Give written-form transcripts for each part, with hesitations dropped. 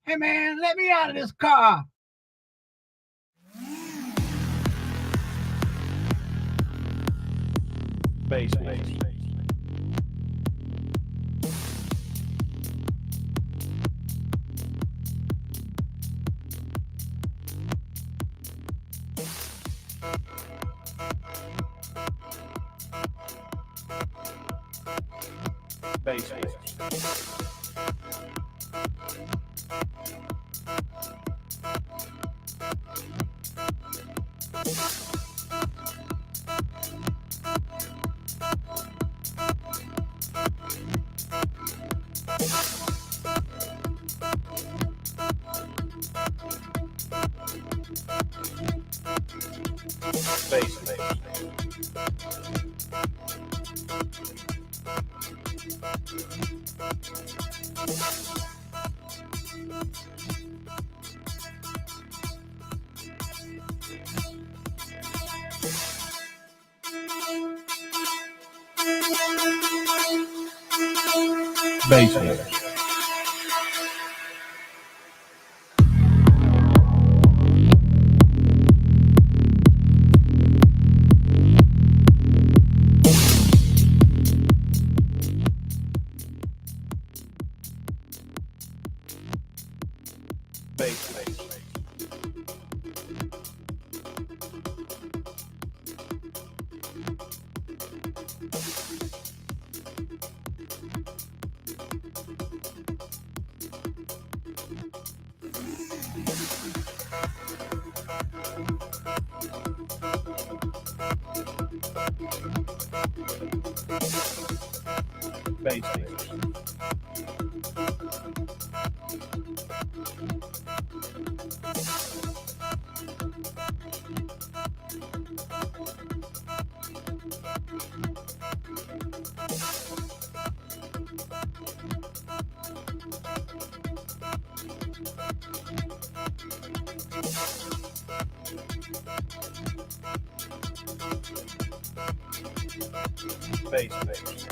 Hey man, let me out of this car. Bass, bass. Bass, bass. Bass, bass. Bass, bass. Bass, bass. Bass, bass. Bass, bass.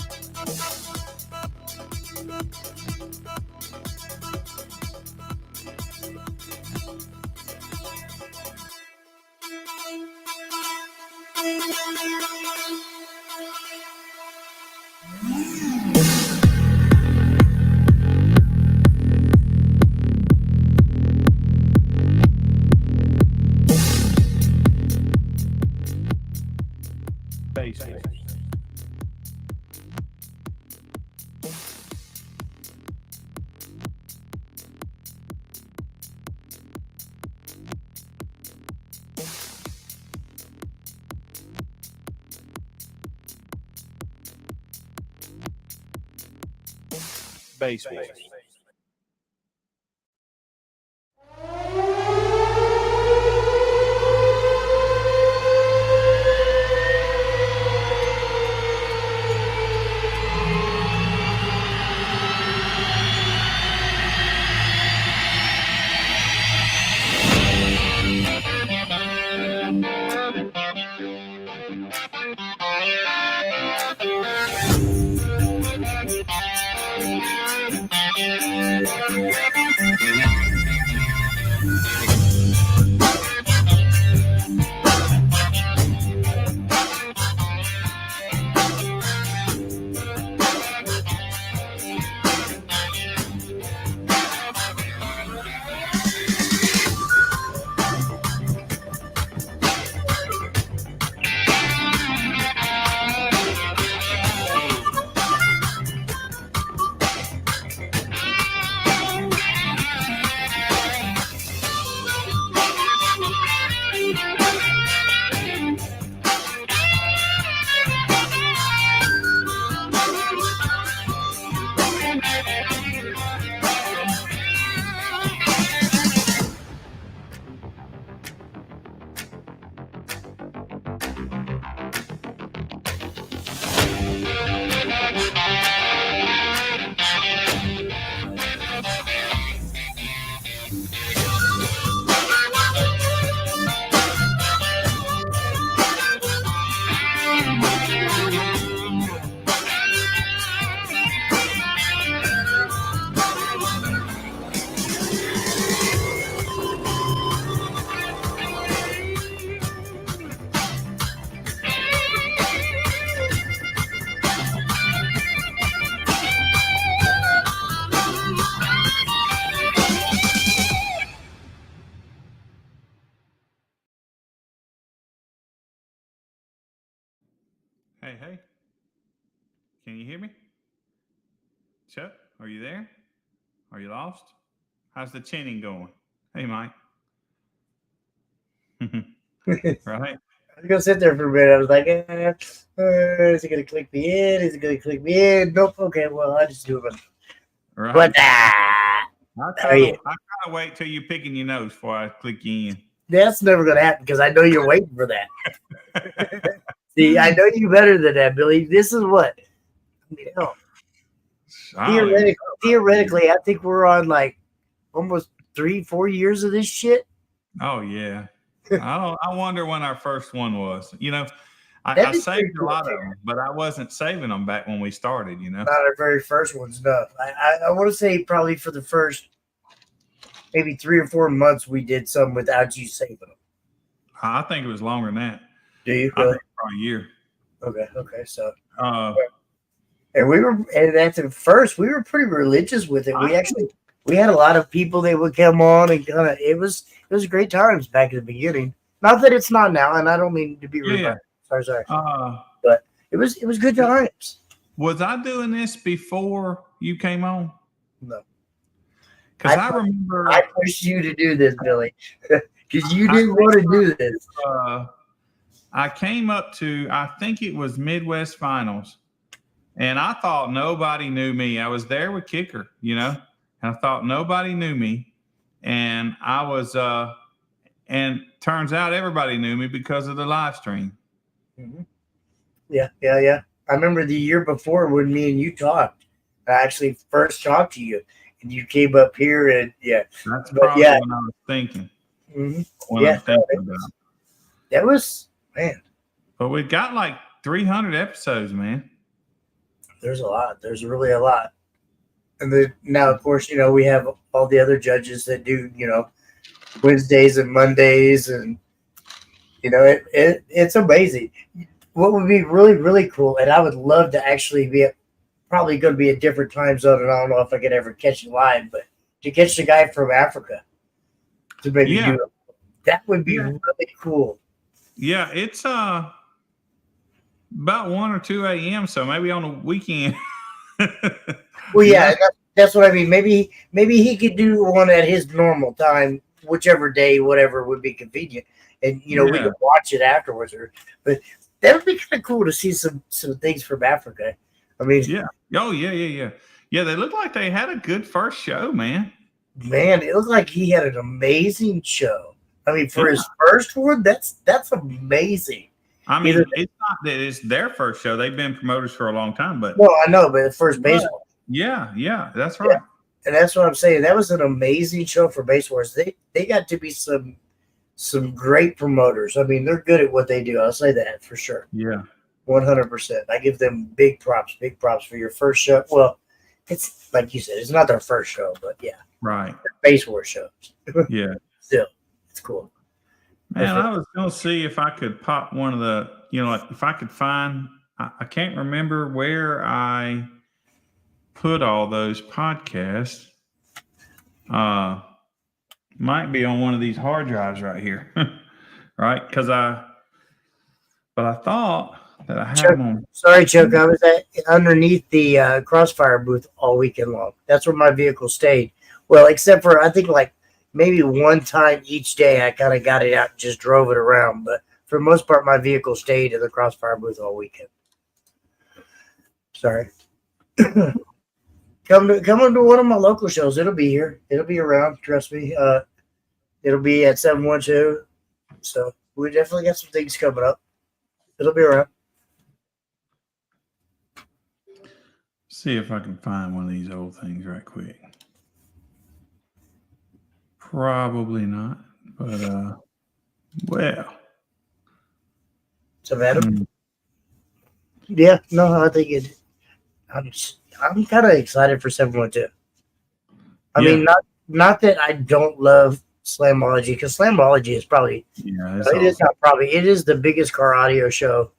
Bass, bass. Bass, bass. Hey. Can you hear me? Chuck, are you there? Are you lost? How's the chinning going? Hey, Mike. Right? I was gonna sit there for a minute. I was like, is he gonna click me in? Is he gonna click me in? Nope. Okay, well, I just do it. Right. But I how are you? kind of wait till you're picking your nose before I click you in. That's never gonna happen because I know you're waiting for that. See, I know you better than that, Billy. This is what. Hell, theoretically, I think we're on like almost 3-4 years of this shit. Oh yeah. I wonder when our first one was. I saved a lot of them, but I wasn't saving them back when we started. Not our very first ones. No, I want to say probably for the first maybe 3 or 4 months we did some without you saving them. I think it was longer than that. Do you? I Really? think probably a year. Okay. So, and at first we were pretty religious with it. We had a lot of people that would come on and kind of it was great times back in the beginning. Not that it's not now, and I don't mean to be rude. Yeah. Sorry. But it was good times. Was I doing this before you came on? No. Because I remember I pushed you to do this, Billy, because you didn't want to do this. I came up to, I think it was Midwest Finals, and I thought nobody knew me. I was there with Kicker, and I thought nobody knew me, and I was, and turns out everybody knew me because of the live stream. Mm-hmm. Yeah. I remember the year before when me and you talked. I actually first talked to you, and you came up here, and that's probably when I was thinking. Mm-hmm. I'm thinking about. That was, man. But we got like 300 episodes, man. There's a lot. There's really a lot. And now, of course, we have all the other judges that do, Wednesdays and Mondays, and it's amazing. What would be really, really cool, and I would love to actually be probably going to be a different time zone, and I don't know if I could ever catch it live, but to catch the guy from Africa to maybe do it, that would be really cool. Yeah, it's about 1 or 2 a.m., so maybe on a weekend. Well, yeah, that's what I mean. Maybe he could do one at his normal time, whichever day, whatever would be convenient, and we could watch it afterwards. But that would be kind of cool to see some things from Africa. I mean, yeah. Oh, yeah. Yeah, they look like they had a good first show, man. Man, it looked like he had an amazing show. I mean, for his first one, that's amazing. I mean, it's not that it's their first show. They've been promoters for a long time, but no, I know, but the first baseball. Yeah, that's right. And that's what I'm saying. That was an amazing show for Base Wars. They got to be some great promoters. I mean, they're good at what they do. I'll say that for sure. Yeah. 100%. I give them big props for your first show. Well, it's like you said, it's not their first show, but yeah. Right. Base Wars shows. Yeah. Still, it's cool. Man, I was going to see if I could pop one of the, if I could find, I can't remember where I put all those podcasts. Might be on one of these hard drives right here. Right? But I thought that I had them. Sorry, Chuck. I was underneath the Crossfire booth all weekend long. That's where my vehicle stayed. Well, except for, I think, like, maybe one time each day I kind of got it out and just drove it around. But for the most part, my vehicle stayed in the Crossfire booth all weekend. Sorry. Come to one of my local shows. It'll be here. It'll be around. Trust me. It'll be at 712. So we definitely got some things coming up. It'll be around. See if I can find one of these old things right quick. Probably not, but well. So Adam? Yeah, no, I think it. I'm kind of excited for 712. I mean, not that I don't love Slamology, because Slamology is probably it is the biggest car audio show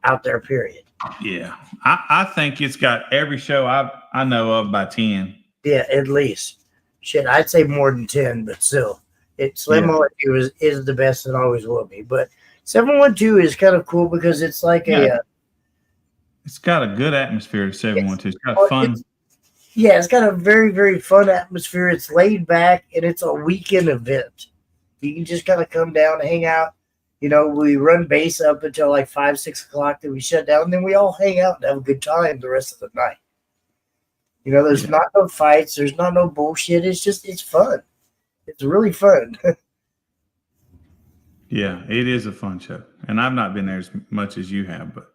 out there. Period. Yeah, I think it's got every show I know of by 10. Yeah, at least. Shit, I'd say more than 10, but still, Slamology is the best and always will be. But 712 is kind of cool because it's like It's got a good atmosphere at 712. It's got Well, fun. it's got a very, very fun atmosphere. It's laid back, and it's a weekend event. You can just kind of come down, hang out. We run base up until like 5, 6 o'clock. Then we shut down. And then we all hang out and have a good time the rest of the night. There's not no fights. There's not no bullshit. It's fun. It's really fun. Yeah, it is a fun show. And I've not been there as much as you have, but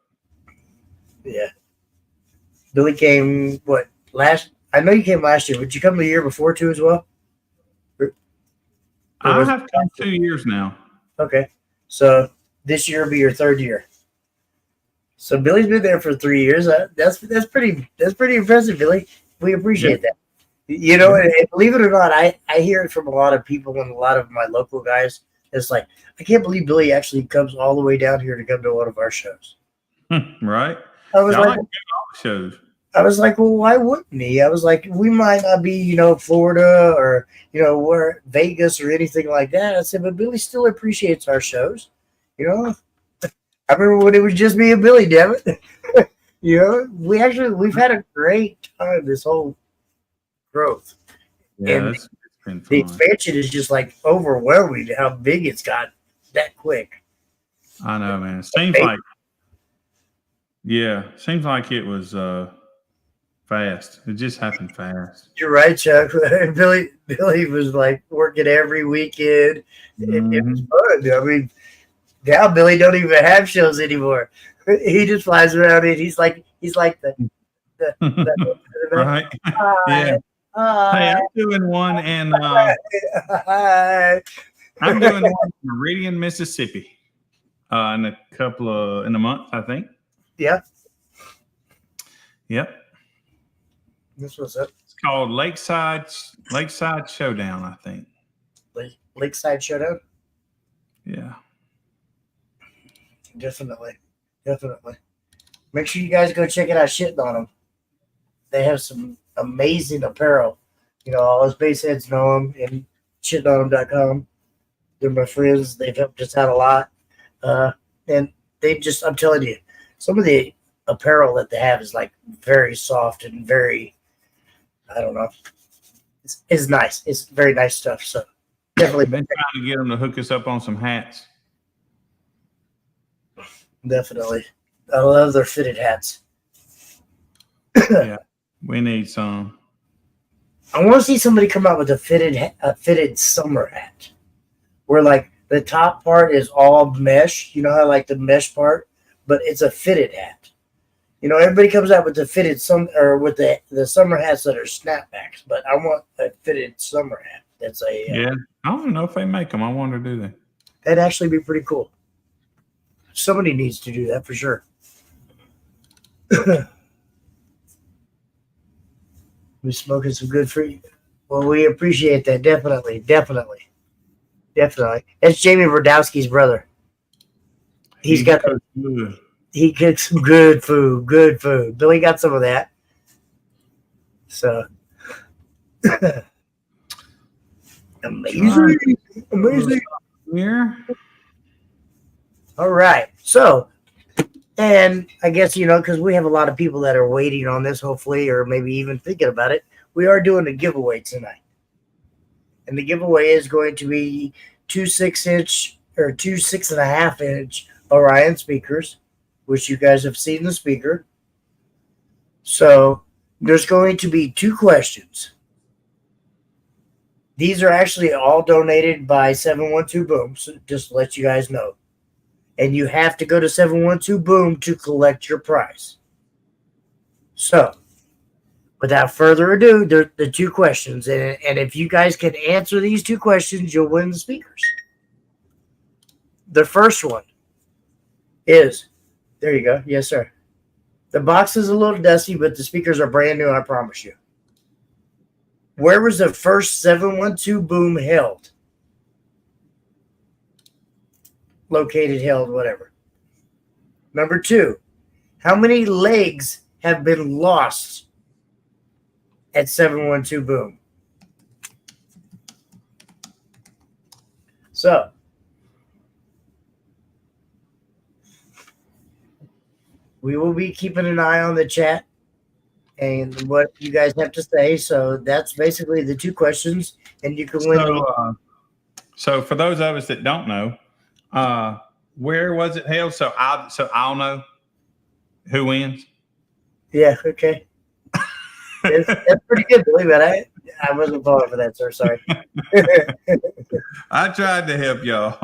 Yeah. Billy came, I know you came last year. Would you come the year before too as well? I have come 2 years now. Okay. So this year will be your third year. So Billy's been there for 3 years. That's pretty impressive, Billy. We appreciate that. And believe it or not, I hear it from a lot of people and a lot of my local guys. It's like, I can't believe Billy actually comes all the way down here to come to one of our shows. Right? I was Y'all like, like all the shows. I was like, well, why wouldn't he? I was like, we might not be, Florida or, where Vegas or anything like that. I said, but Billy still appreciates our shows. I remember when it was just me and Billy, damn it. We've had a great time this whole growth. Yeah, And it's been the fun. expansion is just like overwhelming how big it's got that quick. I know, man. Seems like it was fast. It just happened fast. You're right, Chuck. Billy was like working every weekend. It was fun. I mean, now Billy don't even have shows anymore. He just flies around and he's like the Right? Yeah. Hey, I'm doing one in I'm doing one in Meridian, Mississippi. In a month, I think. Yeah. Yep. This was up. It's called Lakeside Showdown, I think. Lakeside Showdown. Yeah. Definitely. Make sure you guys go check it out. Shitting on them. They have some amazing apparel. All us base heads know them and shittonem.com. They're my friends. They've helped us out a lot. And I'm telling you, some of the apparel that they have is like very soft and very, I don't know. It's nice. It's very nice stuff. So definitely. Been trying to get them to hook us up on some hats. Definitely. I love their fitted hats. Yeah, we need some. I want to see somebody come out with a fitted summer hat, where like the top part is all mesh. You know how like the mesh part, but it's a fitted hat. Everybody comes out with the fitted with the summer hats that are snapbacks, but I want a fitted summer hat. That's Yeah, I don't know if they make them. I wonder, do they? That'd actually be pretty cool. Somebody needs to do that for sure. We're smoking some good fruit. Well, we appreciate that. Definitely. That's Jamie Brodowski's brother. He cooks some good food. Billy got some of that. So amazing. Here. All right. So, and I guess, because we have a lot of people that are waiting on this, hopefully, or maybe even thinking about it, we are doing a giveaway tonight. And the giveaway is going to be 2 6-inch or 2 6.5-inch Orion speakers, which you guys have seen the speaker. So there's going to be 2 questions. These are actually all donated by 712 Boom, so just to let you guys know. And you have to go to 712 Boom to collect your prize. So, without further ado, the 2 questions. And if you guys can answer these 2 questions, you'll win the speakers. The first one is, there you go. Yes, sir. The box is a little dusty, but the speakers are brand new, I promise you. Where was the first 712 Boom held? Located, held, whatever. Number 2, how many legs have been lost at 712 Boom? So, we will be keeping an eye on the chat and what you guys have to say. So that's basically the 2 questions, and you can win. So for those of us that don't know, where was it held? So I'll know who wins. Yeah. Okay. That's pretty good. Believe it. I wasn't falling for that, sir. Sorry. I tried to help y'all.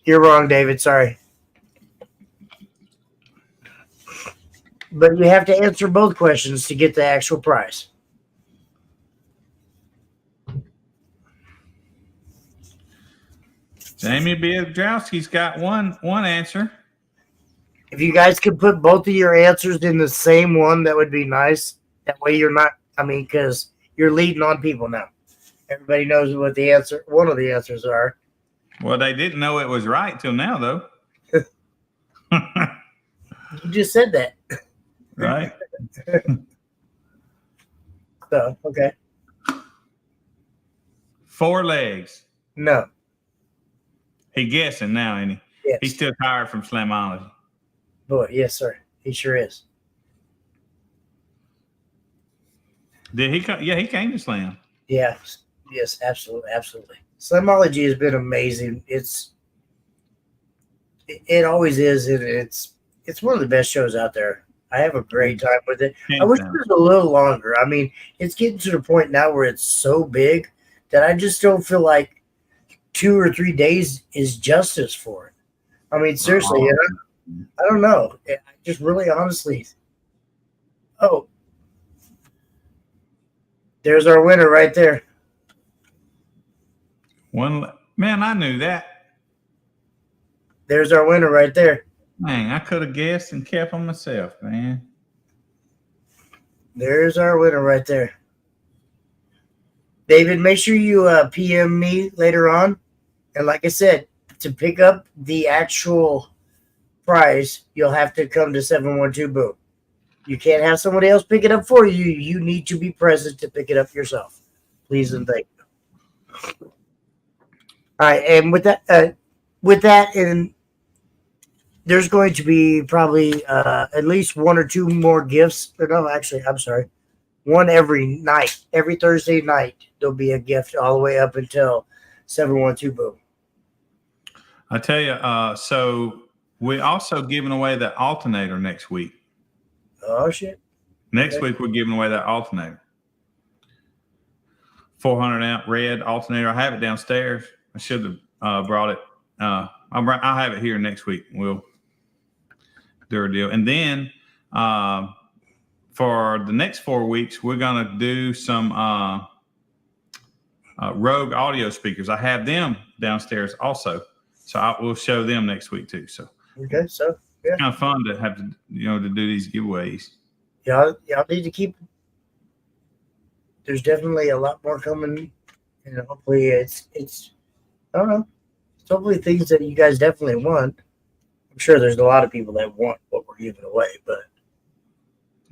You're wrong, David. Sorry. But you have to answer both questions to get the actual prize. Jamie Biedrowski's got one answer. If you guys could put both of your answers in the same one, that would be nice. That way you're not, because you're leading on people now. Everybody knows what one of the answers are. Well, they didn't know it was right till now, though. You just said that. Right? So, okay. 4 legs. No. He guessing now, ain't he? Yes. He's still tired from Slamology. Boy, yes, sir. He sure is. Did he come? Yeah, he came to Slam. Yeah. Yes, absolutely. Absolutely. Slamology has been amazing. It always is. And it's one of the best shows out there. I have a great time with it. I wish it was a little longer. It's getting to the point now where it's so big that I just don't feel like 2 or 3 days is justice for it. Seriously, I don't know. I just really honestly. Oh, there's our winner right there. Man, I knew that. There's our winner right there. Man, I could have guessed and kept on myself, man. There's our winner right there. David, make sure you PM me later on. And like I said, to pick up the actual prize, you'll have to come to 712 Boom. You can't have somebody else pick it up for you. You need to be present to pick it up yourself. Please and thank you. All right, and with that, and there's going to be probably at least 1 or 2 more gifts. No, actually, I'm sorry. 1 every night. Every Thursday night, there'll be a gift all the way up until 712 Boom. I tell you, so we're also giving away that alternator next week. Oh, shit. Next week, we're giving away that alternator. 400 amp red alternator. I have it downstairs. I should have brought it. I'll have it here next week. We'll do a deal. And then for the next 4 weeks, we're going to do some Rogue audio speakers. I have them downstairs also. So I will show them next week too. So okay, so yeah, it's kind of fun to have to to do these giveaways. Y'all need to keep. There's definitely a lot more coming, and hopefully it's I don't know. It's hopefully things that you guys definitely want. I'm sure there's a lot of people that want what we're giving away, but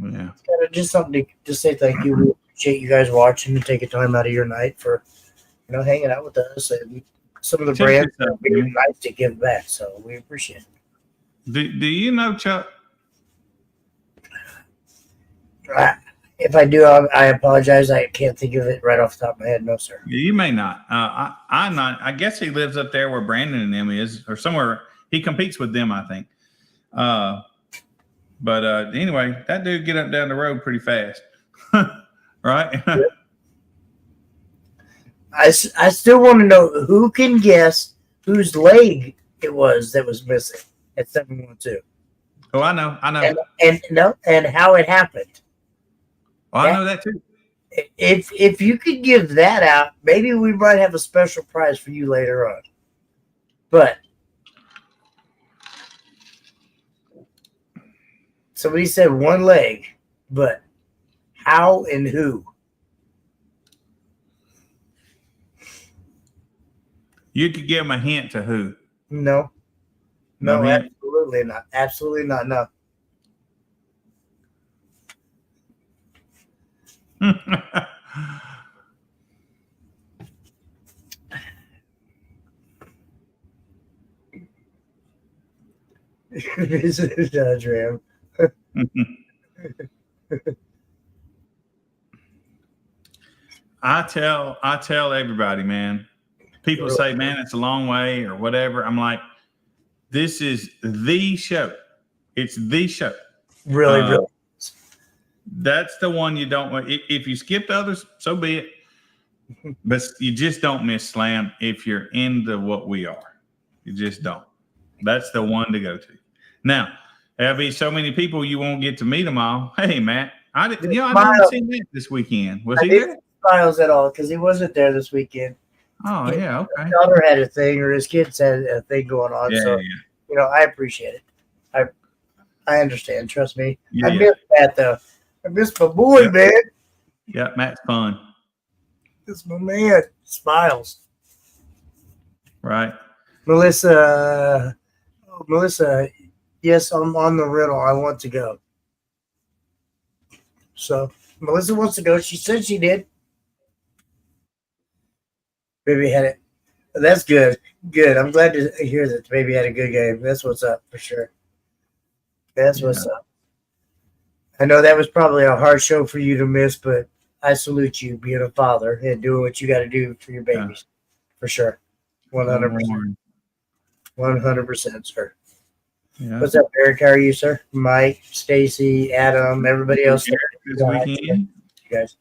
yeah, it's kind of just something to just say thank you. We appreciate you guys watching and taking time out of your night for hanging out with us and some of the brands are being nice to give back, so we appreciate it. Do you know Chuck? If I do, I apologize. I can't think of it right off the top of my head. No, sir. You may not. I'm not. I guess he lives up there where Brandon and them is, or somewhere. He competes with them, I think. But anyway, that dude get up down the road pretty fast, right? Yep. I still want to know who can guess whose leg it was that was missing at 712. Oh, I know. And how it happened. Oh, I know that too. If you could give that out, maybe we might have a special prize for you later on. But somebody said one leg, but how and who? You could give him a hint to who. No, hint? absolutely not. Absolutely not. No. This is Dodge Ram. I tell everybody, man. People say, man, it's a long way or whatever. I'm like, this is the show. It's the show. Really. That's the one you don't want. If you skip the others, so be it. But you just don't miss Slam if you're into what we are. You just don't. That's the one to go to. Now, there'll be so many people you won't get to meet them all. Hey, Matt, I didn't see Matt this weekend. Was he there? Smiles at all because he wasn't there this weekend. Oh, yeah, okay. His daughter had a thing, or his kids had a thing going on. Yeah, so, yeah. I appreciate it. I understand. Trust me. Yeah, I miss Matt though. I miss my boy, Yeah. man. Yeah, Matt's fun. It's my man. Smiles. Right. Melissa, yes, I'm on the rental. I want to go. So Melissa wants to go. She said she did. Baby had it. That's good. Good. I'm glad to hear that the baby had a good game. That's what's up for sure. That's what's up. I know that was probably a hard show for you to miss, but I salute you being a father and doing what you got to do for your babies. For sure. 100%. 100%, sir. Yeah. What's up, Eric? How are you, sir? Mike, Stacy, Adam, everybody else there? This weekend. You guys.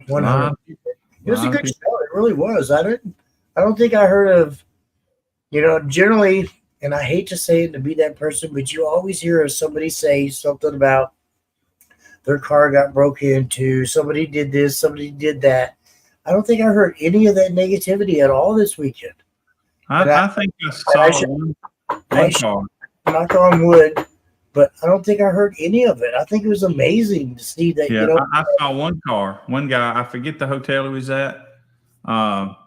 100. It was a good show. It really was. I don't think I heard of, generally, and I hate to say it to be that person, but you always hear of somebody say something about their car got broken into, somebody did this, somebody did that. I don't think I heard any of that negativity at all this weekend. I think I saw one car. Knock on wood, but I don't think I heard any of it. I think it was amazing to see that. Yeah, I saw one car, one guy. I forget the hotel he was at. But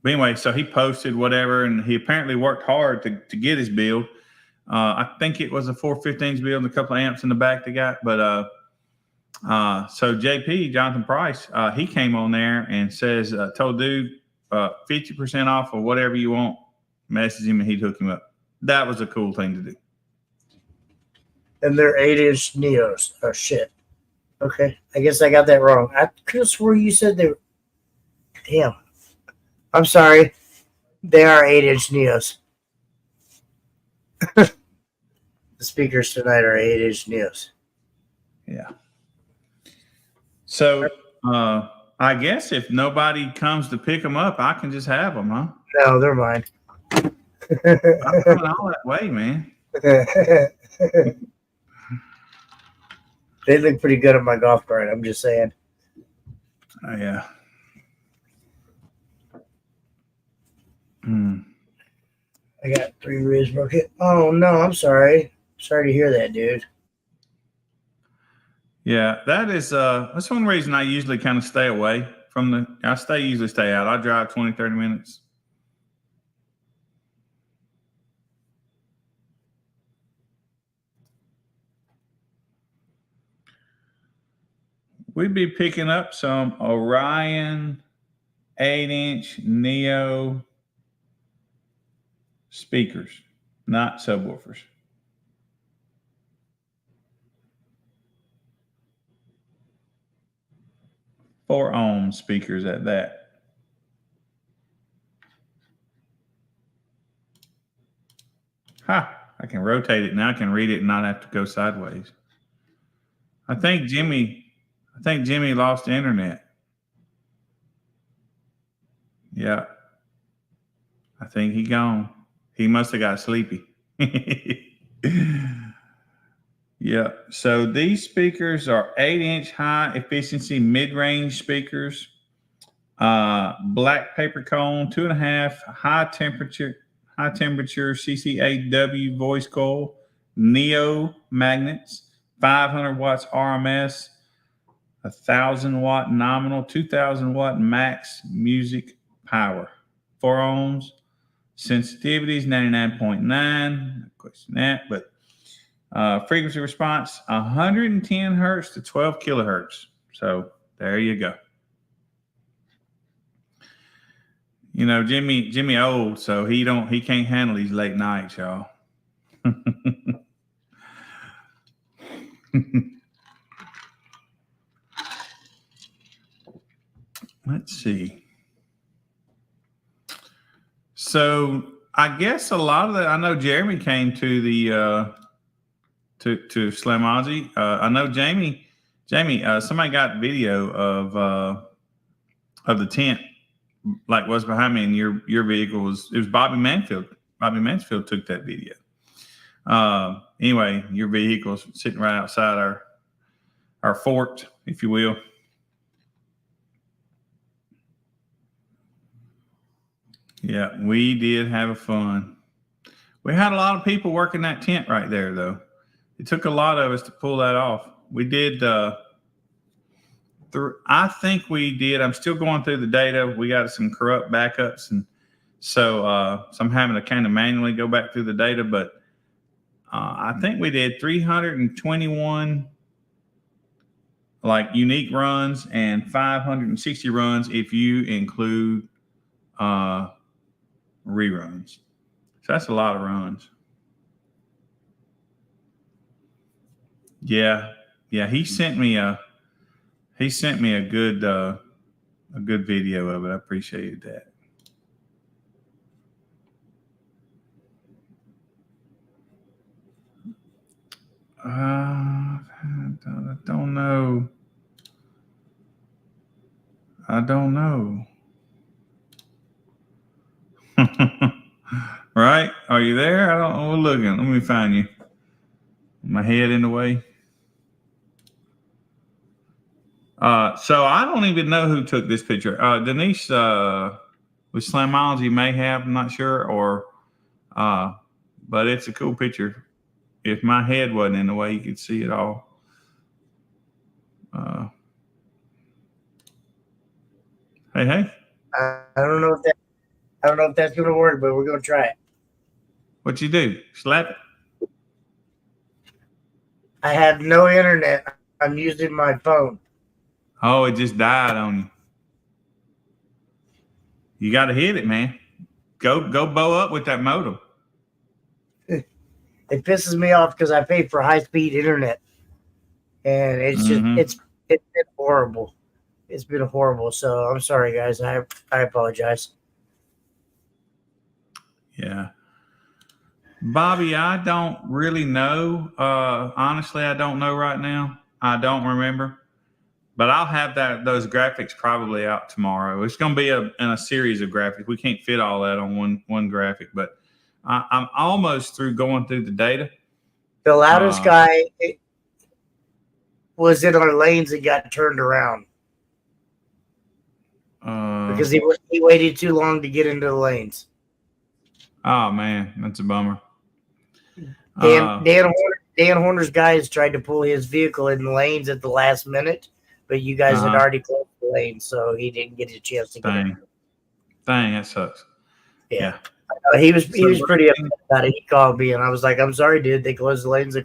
anyway, so he posted whatever, and he apparently worked hard to get his build. I think it was a 415's build and a couple of amps in the back they got. But so JP, Jonathan Price, he came on there and says, told dude 50% off or whatever you want. Message him and he'd hook him up. That was a cool thing to do. And they're 8-inch Neos. Oh, shit. Okay. I guess I got that wrong. I could have swore you said they were. Damn. I'm sorry. They are 8-inch Neos. The speakers tonight are 8-inch Neos. Yeah. So I guess if nobody comes to pick them up, I can just have them, huh? No, they're mine. I'm coming all that way, man. They look pretty good on my golf cart. I'm just saying. Oh, yeah. I got 3 ribs broken. Oh, no, I'm sorry. Sorry to hear that, dude. Yeah, that's one reason I usually kind of stay away from usually stay out. I drive 20, 30 minutes. We'd be picking up some Orion 8-inch Neo speakers, not subwoofers. Four ohm speakers at that. Ha! I can rotate it now. I can read it and not have to go sideways. I think Jimmy lost the internet. Yeah. I think he gone. He must have got sleepy. Yeah. So these speakers are 8-inch high efficiency mid-range speakers. Black paper cone, 2.5 high temperature CCAW voice coil, Neo magnets, 500 watts RMS, 1,000 watt nominal, 2,000 watt max music power, 4 ohms, sensitivities 99.9. No question that, but frequency response 110 hertz to 12 kilohertz. So there you go. You know, Jimmy old, so he can't handle these late nights, y'all. Let's see. So I guess a lot of that, I know Jeremy came to the to Slamology. I know Jamie, somebody got video of the tent, like was behind me, and your vehicle was Bobby Mansfield. Bobby Mansfield took that video. Anyway, your vehicle's sitting right outside our fort, if you will. Yeah, we did have a fun. We had a lot of people working that tent right there, though. It took a lot of us to pull that off. We did. I think we did. I'm still going through the data. We got some corrupt backups, and so I'm having to kind of manually go back through the data. But I think we did 321 like unique runs and 560 runs if you include reruns. So that's a lot of runs. Yeah. He sent me a good video of it. I appreciated that. I don't know. Right? Are you there? I don't know. We're looking. Let me find you. My head in the way. So I don't even know who took this picture. Denise with Slamology may have, I'm not sure, or but it's a cool picture. If my head wasn't in the way, you could see it all. Hey. I don't know if that's gonna work, but we're gonna try it. What you do? Slap it? I have no internet. I'm using my phone. Oh, it just died on you. You got to hit it, man. Go bow up with that modem. It pisses me off because I pay for high-speed internet, and it's just it's been horrible. It's been horrible. So I'm sorry, guys. I apologize. Yeah. Bobby, I don't really know. Honestly, I don't know right now. I don't remember. But I'll have those graphics probably out tomorrow. It's going to be in a series of graphics. We can't fit all that on one graphic, but I'm almost through going through the data. The loudest guy was in our lanes and got turned around because he waited too long to get into the lanes. Oh man, that's a bummer. Dan Horner's guys tried to pull his vehicle in the lanes at the last minute, but you guys had already closed the lane, so he didn't get a chance to get in. Dang, that sucks. Yeah. He was pretty upset about it. He called me, and I was like, "I'm sorry, dude. They closed the lanes.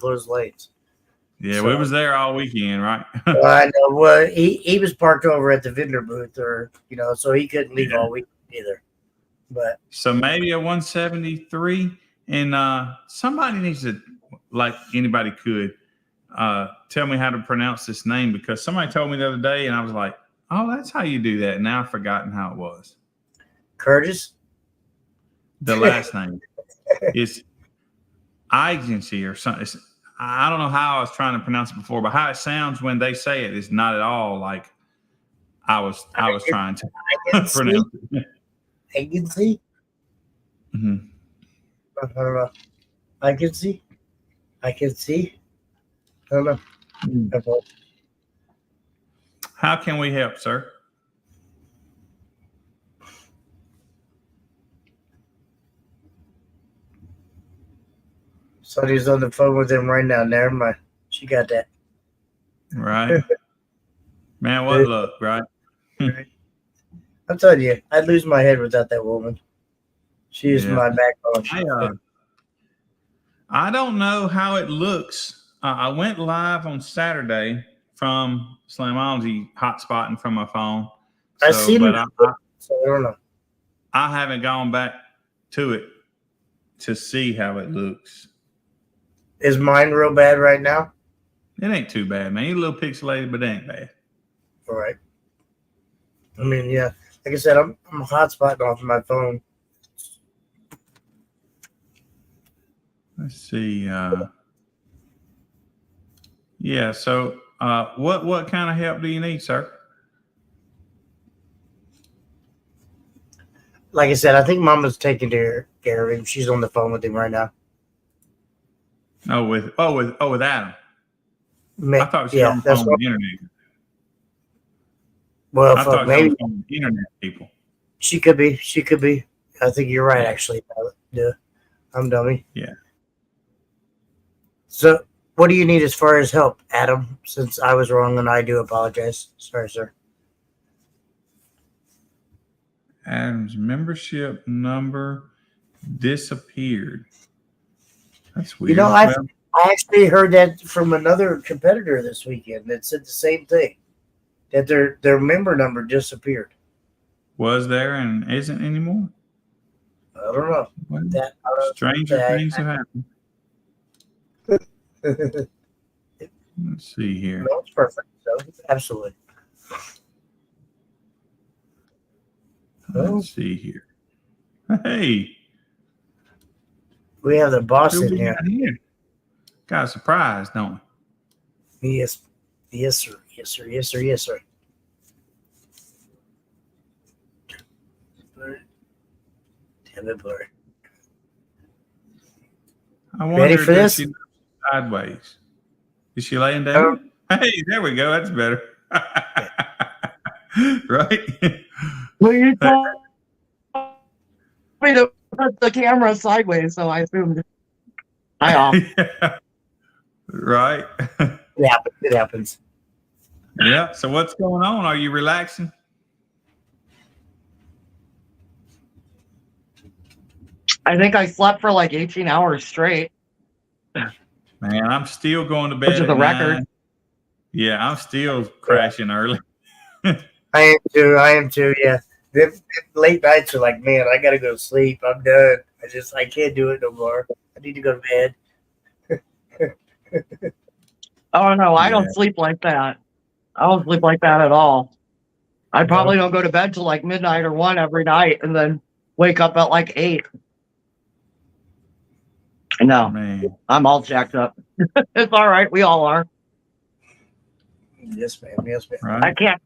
Yeah, so, we was there all weekend, right? I know. Well, he was parked over at the vendor booth, or so he couldn't leave all weekend either. But so maybe a 173, and somebody needs to, like anybody could, tell me how to pronounce this name, because somebody told me the other day, and I was like, "Oh, that's how you do that." Now I've forgotten how it was. Curtis. The last name is agency or something. I don't know how I was trying to pronounce it before, but how it sounds when they say it is not at all like I was trying to pronounce it. Agency. Mm-hmm. I don't know. I can see. I don't know. Mm-hmm. How can we help, sir? Sonny's on the phone with him right now. Never mind. She got that. Right. Man, what luck, right? I'm telling you, I'd lose my head without that woman. She is my backbone. I don't know how it looks. I went live on Saturday from Slamology hotspotting from my phone. I seen it, so I don't know. I haven't gone back to it to see how it looks. Is mine real bad right now? It ain't too bad, man. It's a little pixelated, but it ain't bad. All right. I mean, yeah. Like I said, I'm hotspotting off my phone. Let's see. Yeah. So, what kind of help do you need, sir? Like I said, I think Mama's taking care of him. She's on the phone with him right now. With Adam. I thought she was Yeah, on the that's phone with the internet. Well, I fuck, thought maybe she was on the internet people. she could be. She could be. I think you're right, actually. Yeah, I'm dummy. Yeah. So, what do you need as far as help, Adam? Since I was wrong and I do apologize. Sorry, sir. Adam's membership number disappeared. That's weird. You know, I actually heard that from another competitor this weekend that said the same thing, that their member number disappeared. Was there and isn't anymore? I don't know. Well, That stranger things have happened. no, Let's see here. it's perfect. So, absolutely. Let's see here. Hey, We have the boss who in we here. got here? Got a surprise, don't we? Yes, sir. Yes, sir. Yes, sir. Yes, sir. Damn it, blur. I wonder Ready for does this? she sideways. Is she laying down? Hey, there we go. That's better. Right? Well, you told me to put the camera sideways, so I assumed I off. Yeah. Right. Yeah, it happens. Yeah. So what's going on? Are you relaxing? I think I slept for like 18 hours straight. Man, I'm still going to bed. Which is at a record. 9. Yeah, I'm still crashing early. I am too. Yeah. The late nights are like, man, I gotta go to sleep. I'm done. I can't do it no more. I need to go to bed. Oh no, I Yeah. don't sleep like that. I don't sleep like that at all. I probably don't go to bed till like midnight or 1 every night, and then wake up at like 8. No, Man. I'm all jacked up. It's all right. We all are. Yes, ma'am. Yes, ma'am. Right.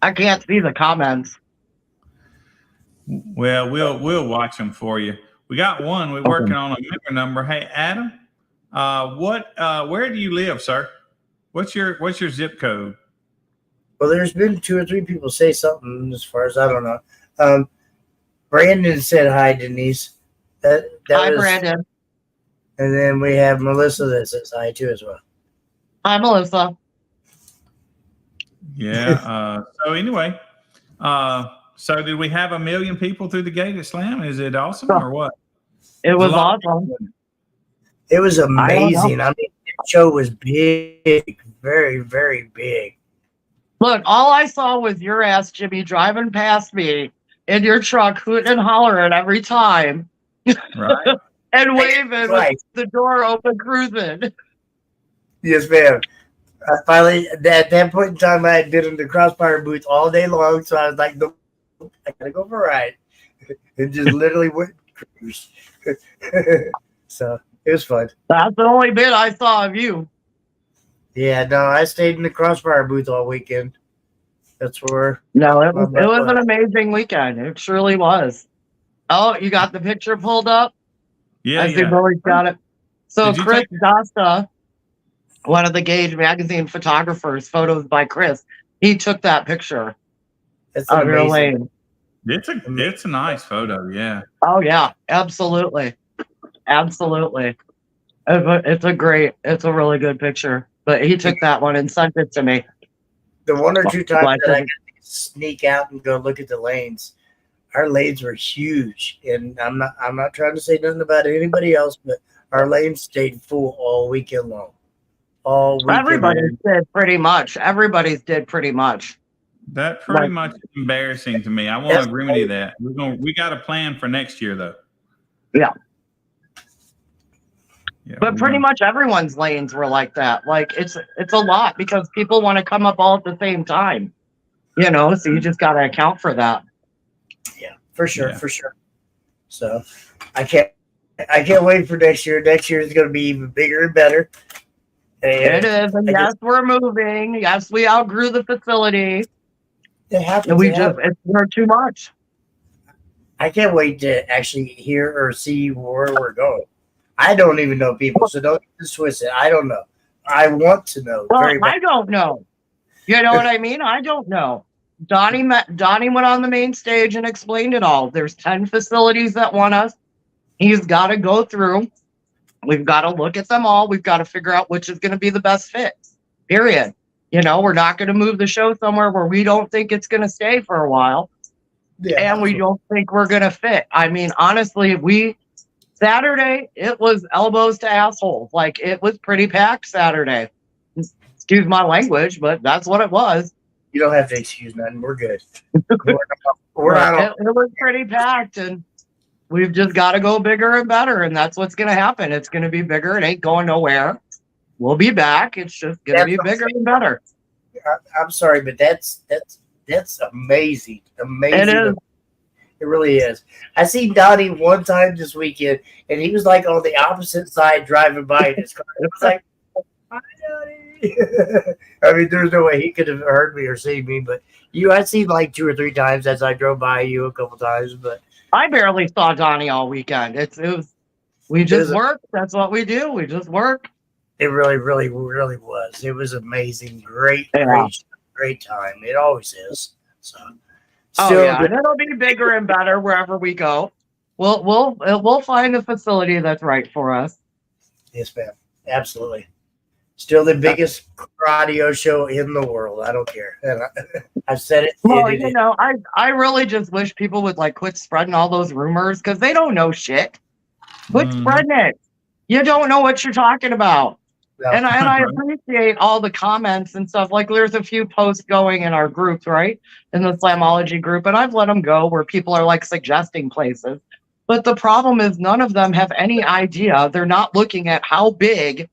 I can't see the comments. Well, we'll watch them for you. We got one. We're working on a member number. Hey, Adam, where do you live, sir? What's your zip code? Well, there's been 2 or 3 people say something as far as I don't know. Brandon said hi, Denise. That Hi, was, Brandon. And then we have Melissa that says hi too as well. Hi, Melissa. Yeah. So anyway, so did we have 1 million people through the gate at Slam? Is it awesome or what? It was a lot. awesome. It was amazing. know. I mean, the show was big, very, very big. Look, all I saw was your ass, Jimmy, driving past me in your truck, hooting and hollering every time, Right. and waving Right. with the door open, cruising. Yes, ma'am. I finally, at that point in time, I had been in the Crossfire booth all day long, so I was like, nope, I gotta go for a ride. And just literally went cruise. So it was fun. That's the only bit I saw of you. Yeah, no, I stayed in the Crossfire booth all weekend. That's where. No, it was an amazing weekend. It surely was. Oh, you got the picture pulled up? Yeah. I see Billy's got it. So Did you Chris take- Dasta, one of the Gauge magazine photographers, photos by Chris, he took that picture That's of your amazing. lane. It's a nice photo. Yeah. Oh yeah, absolutely, absolutely. It's a really good picture. But he took that one and sent it to me. The 1 or 2 times Like that I the- got to sneak out and go look at the lanes, our lanes were huge. And I'm not trying to say nothing about anybody else, but our lanes stayed full all weekend long. All weekend. Everybody's did pretty much. Everybody's did pretty much. That pretty Like- much is embarrassing to me. I want to remedy that. We got a plan for next year though. Yeah. Yeah, But pretty much everyone's lanes were like that. Like it's a lot because people want to come up all at the same time. You know, so you just got to account for that. Yeah, for sure, Yeah. for sure. So I can't wait for next year. Next year is going to be even bigger and better. It And is, and I yes, just- we're moving. Yes, we outgrew the facility, it happens. and we're too much. I can't wait to actually hear or see where we're going. I don't even know people, so don't get this twisted. I don't know. I want to know Well, very much. I don't know. You know what I mean? I don't know. Donnie went on the main stage and explained it all. There's 10 facilities that want us. He's got to go through. We've got to look at them all. We've got to figure out which is going to be the best fit. Period. You know, we're not going to move the show somewhere where we don't think it's going to stay for a while, Yeah, and we don't think we're going to fit. I mean, honestly, Saturday, it was elbows to assholes. Like, it was pretty packed Saturday. Excuse my language, but that's what it was. You don't have to excuse nothing. We're good. We're not. It was pretty packed, and we've just got to go bigger and better, and that's what's going to happen. It's going to be bigger. It ain't going nowhere. We'll be back. It's just going to be bigger and better. I'm sorry, but that's amazing. Amazing. It is. It really is. I seen Donnie one time this weekend, and he was like on the opposite side driving by in his car. It was like, hi, Donnie. I mean, there's no way he could have heard me or seen me, but I'd seen like 2 or 3 times as I drove by you a couple times, but I barely saw Donnie all weekend. We just work. That's what we do. We just work. it really, really, really was. It was amazing. Great, Yeah. great time. It always is. So, Oh still yeah, and it'll be bigger and better wherever we go. We'll find a facility that's right for us. yes, ma'am. Absolutely. Still the biggest radio show in the world. I don't care. And I've said it. Well, it- you know, I really just wish people would like quit spreading all those rumors because they don't know shit. Quit Mhm. spreading it. You don't know what you're talking about. no. And I appreciate all the comments and stuff. Like there's a few posts going in our group, right? In the Slamology group, and I've let them go where people are like suggesting places. But the problem is none of them have any idea. They're not looking at how big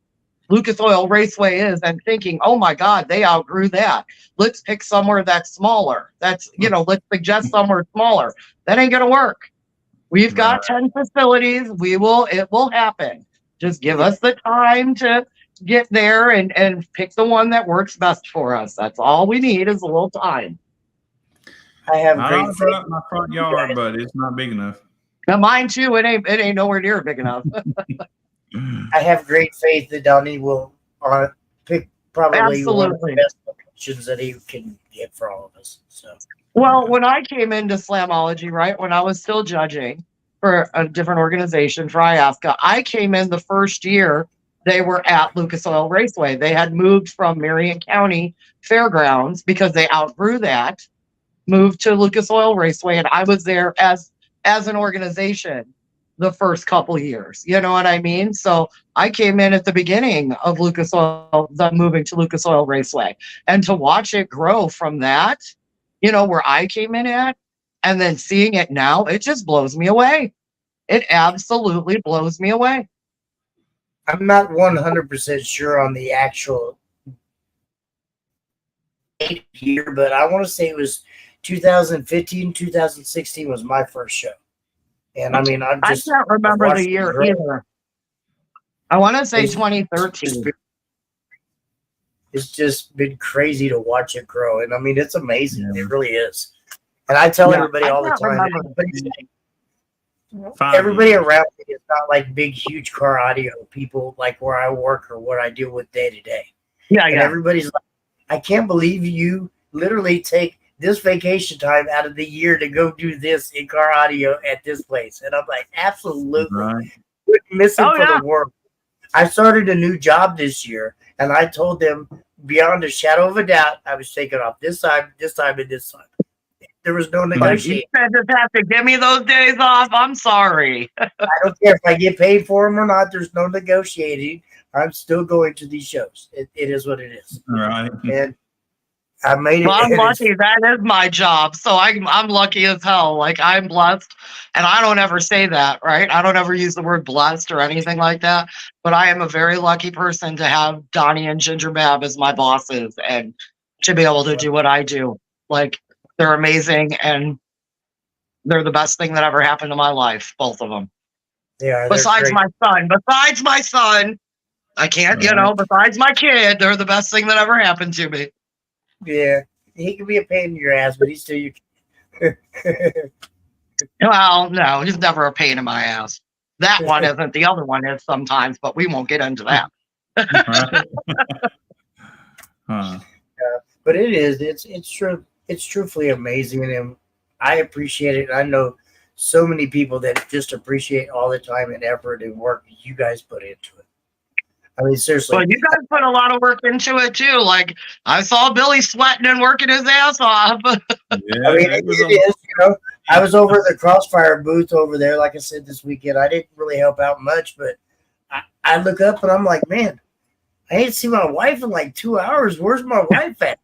Lucas Oil Raceway is and thinking, oh my God, they outgrew that. Let's pick somewhere that's smaller. Let's suggest somewhere smaller. That ain't gonna work. We've got 10 facilities. It will happen. Just give us the time to get there and pick the one that works best for us. That's all we need is a little time. I have I great put faith. up my front yard, but it's not big enough. Now mine too, it ain't nowhere near big enough. I have great faith that Donnie will pick probably one of Absolutely. the best locations that he can get for all of us. So Well, when I came into Slamology, right, when I was still judging for a different organization for IASCA, I came in the first year they were at Lucas Oil Raceway. They had moved from Marion County Fairgrounds because they outgrew that, moved to Lucas Oil Raceway, and I was there as an organization the first couple years. You know what I mean? So I came in at the beginning of Lucas Oil, moving to Lucas Oil Raceway, and to watch it grow from that, where I came in at, and then seeing it now, it just blows me away. It absolutely blows me away. I'm not 100% sure on the actual year, but I want to say it was 2015, 2016 was my first show. And I mean, I can't remember watched the year it grow. either. I want to say It's- 2013. It's just been crazy to watch it grow. And I mean, it's amazing. Yeah. It really is. And I tell Yeah, everybody I all the can't time, remember. everybody around me is not like big, huge car audio people like where I work or what I deal with day to day. Yeah, And yeah. everybody's like, I can't believe you literally take this vacation time out of the year to go do this in car audio at this place. And I'm like, absolutely. Right. Wouldn't miss it Oh, for yeah. the world. I started a new job this year, and I told them beyond a shadow of a doubt, I was taking off this time, and this time. There was no Like, you negotiating. just have to give me those days off. I'm sorry. I don't care if I get paid for them or not. There's no negotiating. I'm still going to these shows. It is what it is. Right. And I made it. Well, I'm and it's- lucky. That is my job. So I'm lucky as hell. Like I'm blessed. And I don't ever say that, right? I don't ever use the word blessed or anything like that. But I am a very lucky person to have Donnie and Ginger Bab as my bosses and to be able to do what I do. Like they're amazing and they're the best thing that ever happened to my life, both of them. Yeah. Besides my son, I can't, besides my kid, they're the best thing that ever happened to me. Yeah. He can be a pain in your ass, but he's still your kid. Well, no, he's never a pain in my ass. That one isn't. The other one is sometimes, but we won't get into that. Right? Huh. But it is. It's true. It's truthfully amazing, and I appreciate it. I know so many people that just appreciate all the time and effort and work you guys put into it. I mean, seriously. Well, you guys put a lot of work into it too. Like I saw Billy sweating and working his ass off. Yeah, I mean, it is. I was over at the Crossfire booth over there, like I said, this weekend. I didn't really help out much, but I look up and I'm like, man, I ain't seen my wife in like 2 hours. Where's my wife at?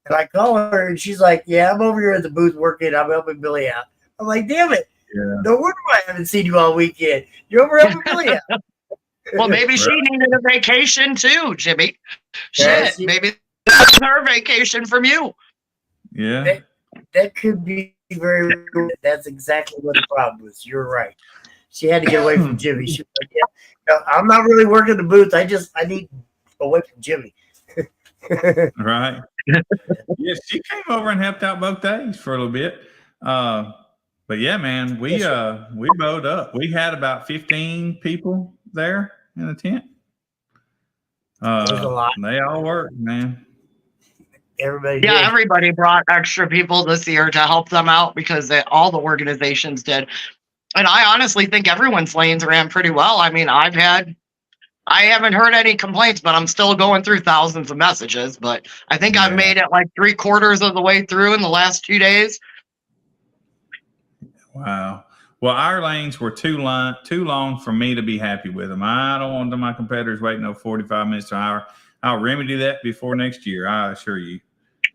And I call her and she's like, yeah, I'm over here at the booth working. I'm helping Billy out. I'm like, damn it. Yeah. No wonder I haven't seen you all weekend. You're over helping Billy out. Well, maybe she needed a vacation too, Jimmy. Yeah, Shit, maybe that's her vacation from you. Yeah. That could be very good. That's exactly what the problem was. You're right. She had to get away from Jimmy. She was like, yeah, no, I'm not really working the booth. I need away from Jimmy. Right. Yeah, she came over and helped out both days for a little bit. But yeah, man, we bowed up. We had about 15 people there in the tent. There's a lot. They all worked, man. Everybody Yeah, did. everybody brought extra people this year to help them out because all the organizations did. And I honestly think everyone's lanes ran pretty well. I mean, I haven't heard any complaints, but I'm still going through thousands of messages. But I think I've made it like 3/4 of the way through in the last 2 days. Wow. Well, our lanes were too long for me to be happy with them. I don't want my competitors waiting no 45 minutes to an hour. I'll remedy that before next year, I assure you.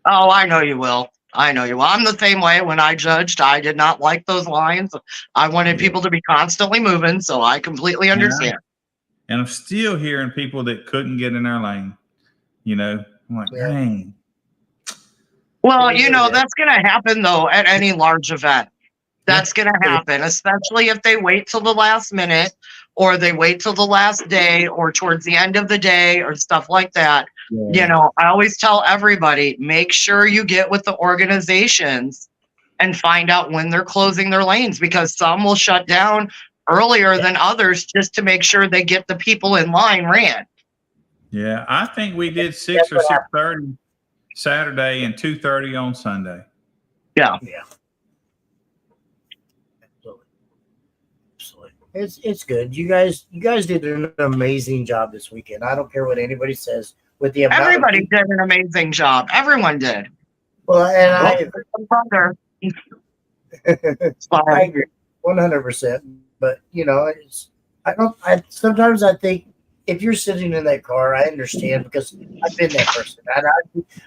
Oh, I know you will. I'm the same way. When I judged, I did not like those lines. I wanted people to be constantly moving, so I completely understand. And I'm still hearing people that couldn't get in their lane. I'm like, dang. Well, that's going to happen, though, at any large event. That's going to happen, especially if they wait till the last minute or they wait till the last day or towards the end of the day or stuff like that. Yeah. I always tell everybody, make sure you get with the organizations and find out when they're closing their lanes, because some will shut down earlier than others just to make sure they get the people in line ran. Yeah, I think we did 6 or 6:30 Saturday and 2:30 on Sunday. Yeah. Absolutely. It's good. You guys did an amazing job this weekend. I don't care what anybody says. With the amount Everybody of did an amazing job. Everyone did. well, and I agree 100%. But sometimes I think if you're sitting in that car, I understand because I've been that person.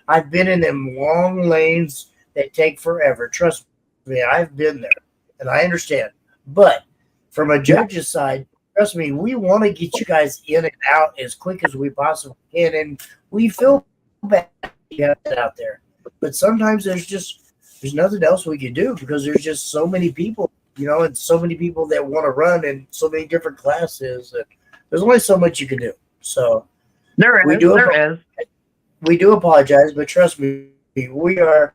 I've been in them long lanes that take forever. Trust me, I've been there, and I understand. But from a judge's side, trust me, we want to get you guys in and out as quick as we possibly can, and we feel bad you have that out there. But sometimes there's nothing else we can do because there's just so many people, and so many people that want to run in so many different classes. And there's only so much you can do. So There is. we do apologize, but trust me, we are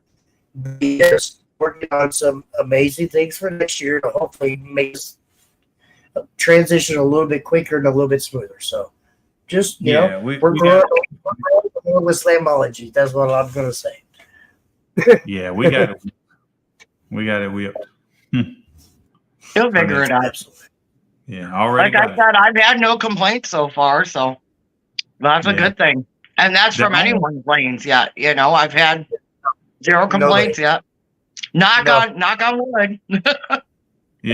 just working on some amazing things for next year to hopefully make this transition a little bit quicker and a little bit smoother. So just, we're growing with Slamology. That's what I'm going to say. Yeah, we got it. We got it whipped. He'll figure it out. Absolutely. Yeah, already. Like I said, I've had no complaints so far, so that's a good thing. And that's from anyone's lanes yet. I've had 0 complaints yet. Knock on wood. Yeah,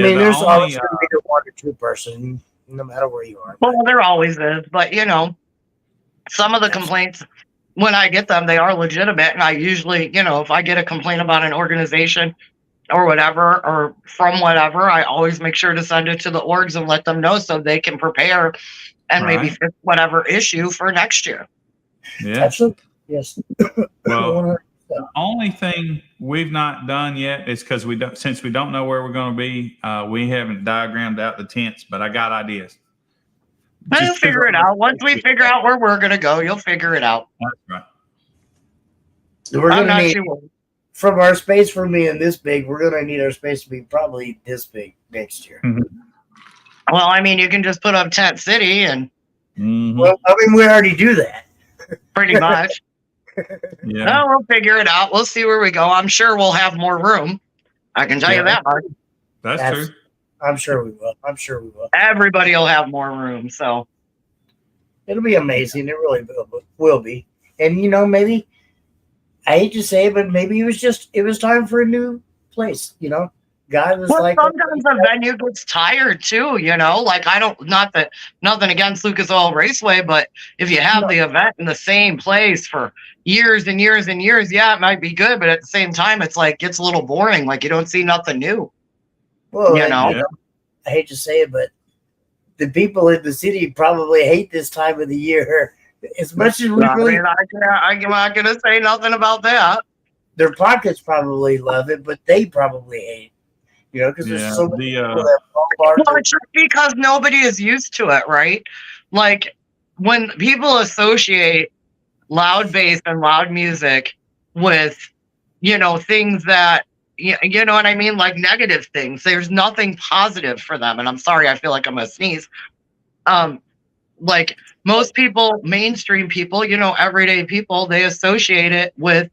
I mean, there's always going to be the 1 or 2 person, no matter where you are. Well, there always is, but some of the complaints when I get them, they are legitimate. And I usually, if I get a complaint about an organization or whatever, or from whatever, I always make sure to send it to the orgs and let them know so they can prepare and maybe Right. fix whatever issue for next year. Yeah. Absolutely. Yes. Well, the only thing we've not done yet is because since we don't know where we're going to be, we haven't diagrammed out the tents, but I got ideas. But you'll Just 'cause figure it out. Once we figure out where we're going to go, you'll figure it out. That's right. We're I'm gonna not need sure. from our space for being this big. We're gonna need our space to be probably this big next year. Well, I mean, you can just put up Tent City and Mhm. Well, I mean, we already do that. pretty much. Yeah. No, we'll figure it out. We'll see where we go. I'm sure we'll have more room. I can tell you Yeah. that much. That's That's- true. I'm sure we will. I'm sure we will. Everybody will have more room. So It'll be amazing. It really will be. And maybe I hate to say it, but maybe it was time for a new place. God was well, like, sometimes the venue gets tired too, like I don't, nothing against Lucas Oil Raceway, but if you have the event in the same place for years and years and years, yeah, it might be good. But at the same time, it's like, gets a little boring. Like you don't see nothing new. well, Yeah. I hate to say it, but the people in the city probably hate this time of the year as much as we I really. mean, I'm not going to say nothing about that. Their pockets probably love it, but they probably hate. Because Yeah. there's so many The, people that bars Well, it's just because nobody is used to it, right? Like when people associate loud bass and loud music with, things that, you know what I mean? Like negative things. There's nothing positive for them. And I'm sorry, I feel like I'm going to sneeze. Like most people, mainstream people, everyday people, they associate it with,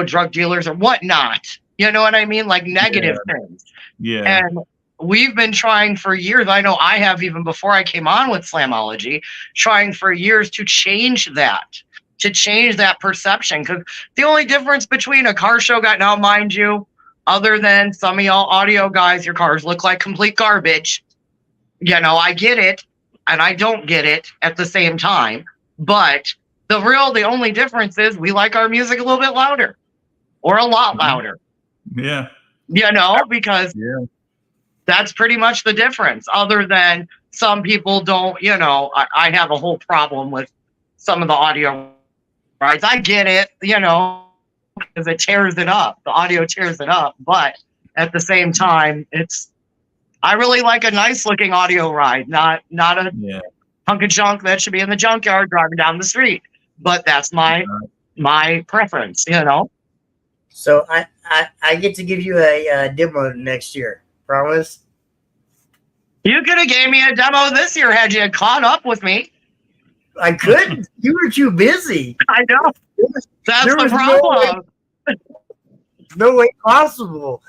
drug dealers or whatnot. You know what I mean? Like negative things. yeah. And we've been trying for years. I know I have, even before I came on with Slamology, trying for years to change that perception. Because the only difference between a car show now, mind you, other than some of y'all audio guys, your cars look like complete garbage. I get it and I don't get it at the same time. But the only difference is we like our music a little bit louder or a lot louder. Yeah. Because Yeah. that's pretty much the difference. Other than some people don't, I have a whole problem with some of the audio rights. I get it, because it tears it up. The audio tears it up. But at the same time, I really like a nice looking audio ride, not a Yeah. hunk of junk that should be in the junkyard driving down the street. But that's my preference, So I get to give you a demo next year. Promise? You could have gave me a demo this year had you caught up with me. I couldn't. You were too busy. I know. That's There the was problem. No way possible.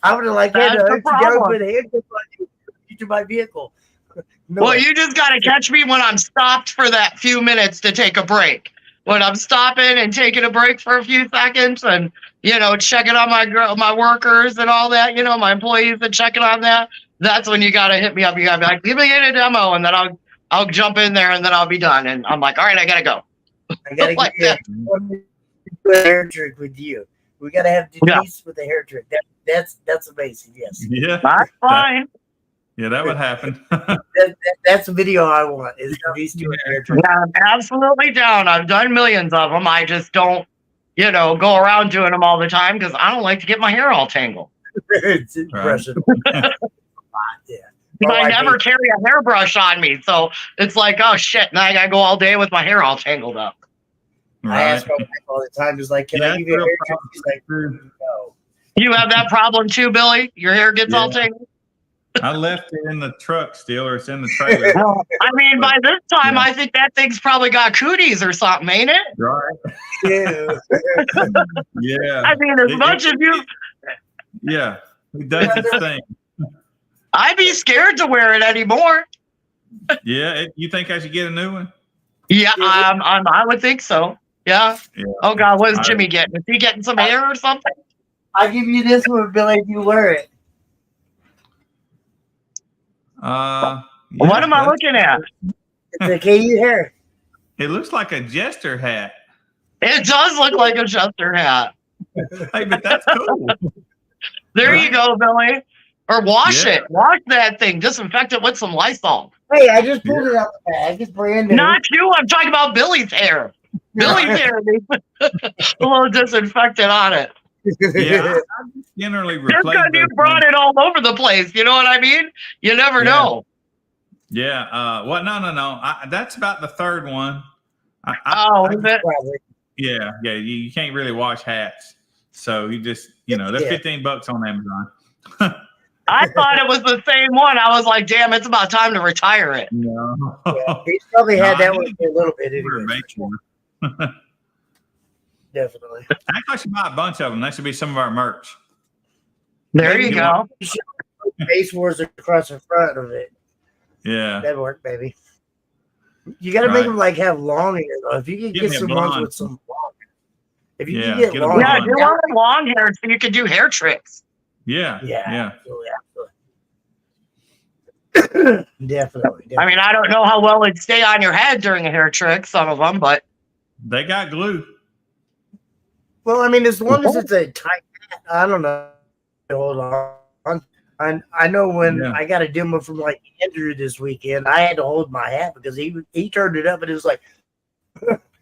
I would have had That's to the hunt you down and problem. put a handcuff on you to my vehicle. No Well, way. you just got to catch me when I'm stopped for that few minutes to take a break. When I'm stopping and taking a break for a few seconds and, checking on my workers and all that, my employees and checking on that, that's when you got to hit me up. You got to be like, give me a demo and then I'll jump in there and then I'll be done. And I'm like, all right, I got to go. I gotta like get you a hair trick with you. We gotta have Denise with the hair trick. That's amazing. Yes, Yeah. That's fine. Yeah, that would happen. that's a video I want. Is Denise doing a hair trick? Yeah, I'm absolutely down. I've done millions of them. I just don't, go around doing them all the time because I don't like to get my hair all tangled. It's impressive. Yeah. Because I I never hate- carry a hairbrush on me. So it's like, oh shit, now I got to go all day with my hair all tangled up. I ask my wife all the time. He's like, "Can I Yeah, give you a real hair trick?" She's like, "No." You have that problem too, Billy? Your hair gets all Yeah. tangled? I left it in the truck still, or it's in the trailer. Well, I mean, by this time, Yeah. I think that thing's probably got cooties or something, ain't it? Right. Yeah. Yeah. I mean, as much as you, Yeah. It does its thing. I'd be scared to wear it anymore. Yeah. You think I should get a new one? Yeah, I would think so. Yeah. Yeah. Oh God, what is Jimmy getting? Is he getting some hair or something? I'll give you this one, Billy, if you wear it. What am I looking at? It's a KU hair. It looks like a jester hat. It does look like a Chester hat. Hey, but that's cool. There you Right. go, Billy. Or wash Yeah. it. Wash that thing. Disinfect it with some Lysol. Hey, I just pulled it out the bag. It's brand new. Not you. I'm talking about Billy's hair. Billy's hair needs a little disinfectant on it. Yeah, I generally Just replace because you those brought things. it all over the place. You know what I mean? You never Yeah. know. Yeah. Well, no. That's about the third one. Oh, is it? Yeah. You can't really wash hats, so you just they're Yeah. $15 on Amazon. I thought it was the same one. I was like, damn, it's about time to retire it. No. Yeah, he's probably had No, I that one need for a little bit For anyway. make sure. Definitely. I should buy a bunch of them. That should be some of our merch. There Maybe you you go. Base Wars across the front of it. Yeah. That'd work, baby. You got to make Right. them like have long hair though. If you could Give get me a some ones blonde. with some long, if you Yeah, can get get a long, Yeah, blonde. you want it long hair so you can do hair tricks. Yeah. yeah, absolutely. Definitely. I mean, I don't know how well it'd stay on your head during a hair trick, some of them, but They got glue. Well, I mean, as long as it's a tight hat, I don't know. Hold on. I know when Yeah. I got a demo from like Andrew this weekend, I had to hold my hat because he turned it up and it was like,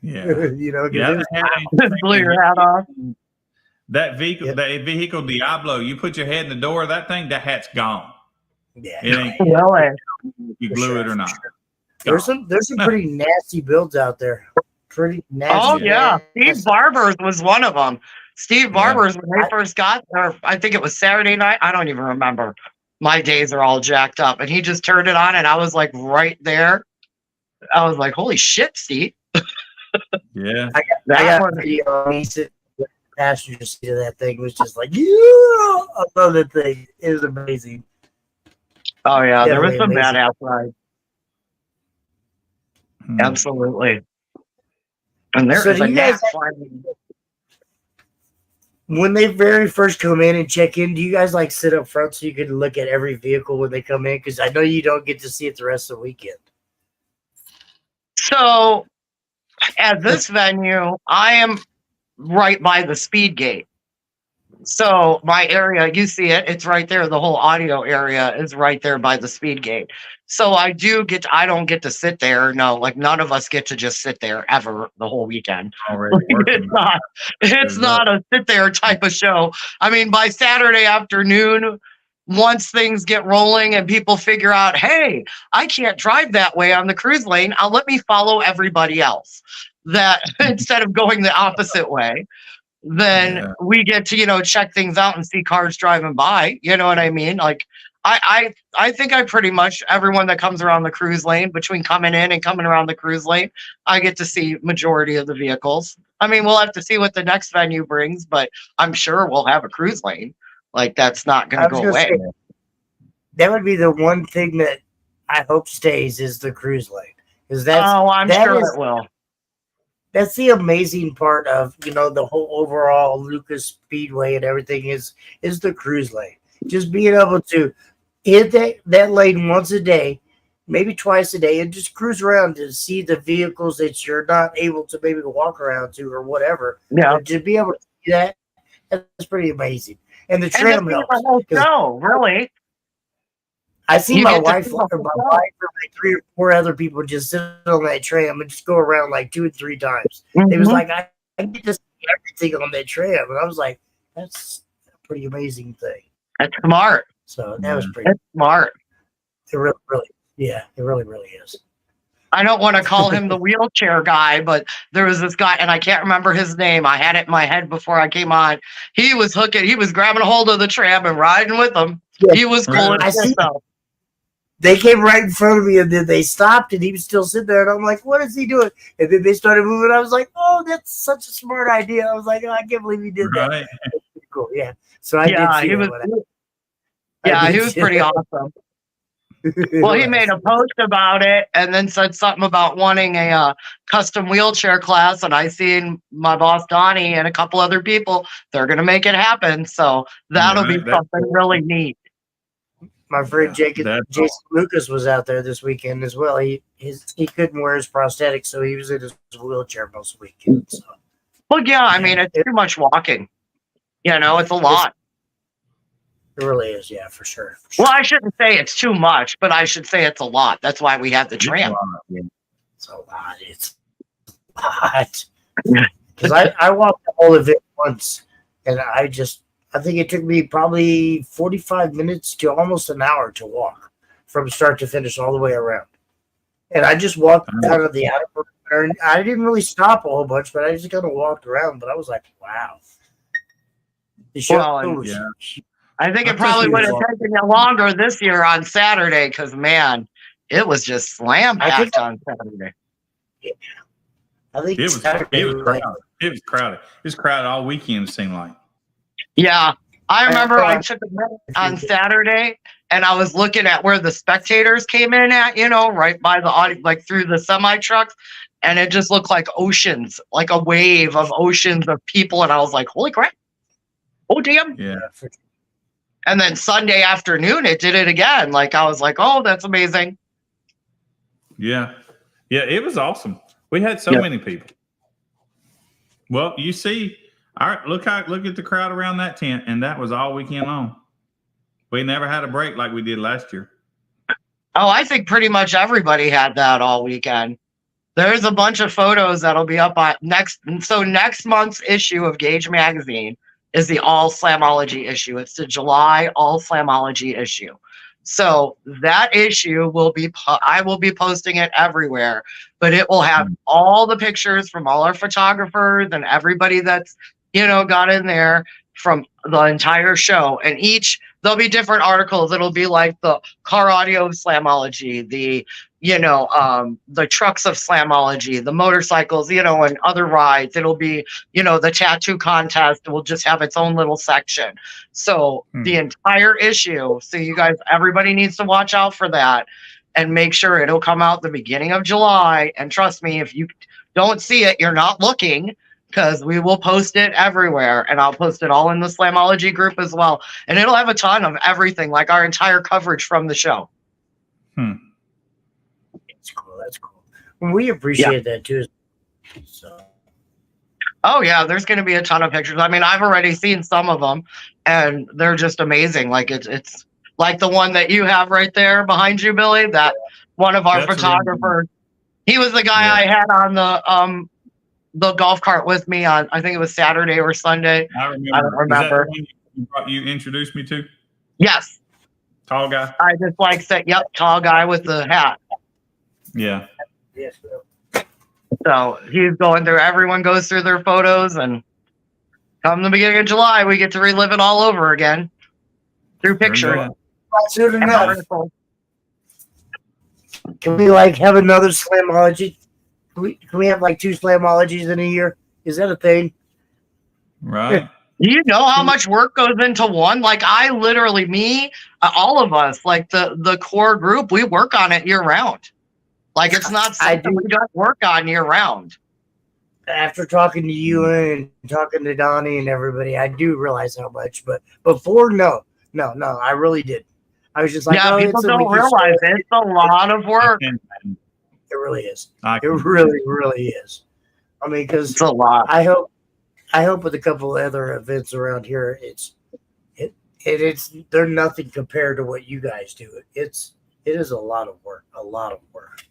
Yeah. 'cause Yeah. it was- that hat ain't- just blew your hat off. That vehicle, Yep. that vehicle Diablo, you put your head in the door of that thing, that hat's gone. yeah. It ain't Really? if you glue it or not. There's some pretty nasty builds out there. Pretty nasty. Oh, yeah. nasty. Steve Barber's was one of them. Steve Barber's, when they first got there, I think it was Saturday night. I don't even remember. My days are all jacked up. And he just turned it on, and I was like right there. I was like, holy shit, Steve. Yeah. I That got one- a video. He said the passenger seat of that thing was just like, yeah, I love that thing. It was amazing. Oh, yeah. There was Definitely some amazing. badass rides. Hmm. Absolutely. And there So is do a you guys nap climbing. When they very first come in and check in, do you guys like sit up front so you can look at every vehicle when they come in? Because I know you don't get to see it the rest of the weekend. So at this venue, I am right by the speed gate. So my area, you see it, it's right there. The whole audio area is right there by the speed gate. So I don't get to sit there. No, like none of us get to just sit there ever the whole weekend. Already working. It's not a sit there type of show. I mean, by Saturday afternoon, once things get rolling and people figure out, hey, I can't drive that way on the cruise lane, let me follow everybody else. That instead of going the opposite way, then Yeah. we get to, check things out and see cars driving by. You know what I mean? Like I think I pretty much everyone that comes around the cruise lane, between coming in and coming around the cruise lane, I get to see majority of the vehicles. I mean, we'll have to see what the next venue brings, but I'm sure we'll have a cruise lane. Like that's not I going to was go gonna away. say, that would be the one thing that I hope stays is the cruise lane. Because I'm that sure is- it will. that's the amazing part of the whole overall Lucas Speedway and everything is the cruise lane. Just being able to hit that lane once a day, maybe twice a day, and just cruise around to see the vehicles that you're not able to maybe walk around to or whatever. Yeah. But to be able to see that's pretty amazing. And the And tram this is helps. the whole 'cause show, really. I see You my get to wife see or the my whole wife or like 3 or 4 other people just sit on that tram and just go around like 2 and 3 times. It was Mhm. like I get to see everything on that tram, and I was like, that's a pretty amazing thing. It's smart. So that was pretty. It's smart. It really, yeah, it really is. I don't want to call him the wheelchair guy, but there was this guy, and I can't remember his name. I had it in my head before I came on. He was grabbing a hold of the tram and riding with them. Yeah. He was cool I as see- himself. They came right in front of me, and then they stopped, and he was still sitting there, and I'm like, what is he doing? And then they started moving. I was like, oh, that's such a smart idea. I was like, oh, I can't believe he did that. Right. That's pretty cool. Yeah. So I Yeah, did see he that was. one. Yeah, did he was see pretty that. awesome. Well, he made a post about it and then said something about wanting a custom wheelchair class. And I seen my boss Donnie and a couple other people. They're gonna make it happen. So that'll be Right, that's something really neat. My friend Jason Lucas was out there this weekend as well. He couldn't wear his prosthetic, so he was in his wheelchair most weekends. So Well, yeah, I mean, it's too much walking. You know, it's a lot. It really is, yeah, for sure. For sure. Well, I shouldn't say it's too much, but I should say it's a lot. That's why we have the tram. It's a lot. It's a lot. Because I walked the whole event once, and I think it took me probably 45 minutes to almost an hour to walk from start to finish all the way around. And I just walked out of the outer perimeter. I didn't really stop a whole bunch, but I just kind of walked around. But I was like, wow. The show was I think it probably would have taken you longer this year on Saturday because, man, it was just slam-packed on Saturday. Yeah. I think it was crowded. It was crowded. It was crowded all weekend, it seemed like. Yeah. I remember I took a minute on Saturday, and I was looking at where the spectators came in at, you know, right by the audience, like through the semi-trucks, and it just looked like oceans, like a wave of oceans of people, and I was like, holy crap. Oh, damn. Yeah. And then Sunday afternoon, it did it again. Like, I was like, oh, that's amazing. Yeah. Yeah, it was awesome. We had so many people. Well, you see, look at the crowd around that tent, and that was all weekend long. We never had a break like we did last year. Oh, I think pretty much everybody had that all weekend. There's a bunch of photos that'll be up on next month's issue of Gauge Magazine is the All Slamology issue. It's the July All Slamology issue. So that issue I will be posting it everywhere, but it will have all the pictures from all our photographers and everybody that's, you know, got in there from the entire show. And there'll be different articles. It'll be like the car audio of Slamology, the trucks of Slamology, the motorcycles, you know, and other rides. It'll be, you know, the tattoo contest will just have its own little section. So the entire issue. So you guys, everybody needs to watch out for that and make sure it'll come out the beginning of July. And trust me, if you don't see it, you're not looking, because we will post it everywhere, and I'll post it all in the Slamology group as well. And it'll have a ton of everything, like our entire coverage from the show. That's cool. That's cool. We appreciate that too. So. Oh yeah, there's going to be a ton of pictures. I mean, I've already seen some of them, and they're just amazing. Like it's like the one that you have right there behind you, Billy. That one of our photographers. He was the guy I had on the golf cart with me on, I think it was Saturday or Sunday. I don't remember. Is that the one you introduced me to? Yes. Tall guy? I just like said, yep, tall guy with the hat. Yeah. Yes. So he's going through, everyone goes through their photos, and come the beginning of July, we get to relive it all over again through pictures. Soon enough. Can we have another Slamology? Can we have 2 Slamologies in a year? Is that a thing? Right. Do you know how much work goes into one? Like I literally, all of us, like the core group, we work on it year round. Like it's not something we don't work on year round. After talking to you and talking to Donnie and everybody, I do realize how much. But before, no, I really did. I was just like, people don't realize it's a lot of work. It really is. It really, really is. I mean, because it's a lot. I hope with a couple of other events around here, they're nothing compared to what you guys do. It is a lot of work. A lot of work.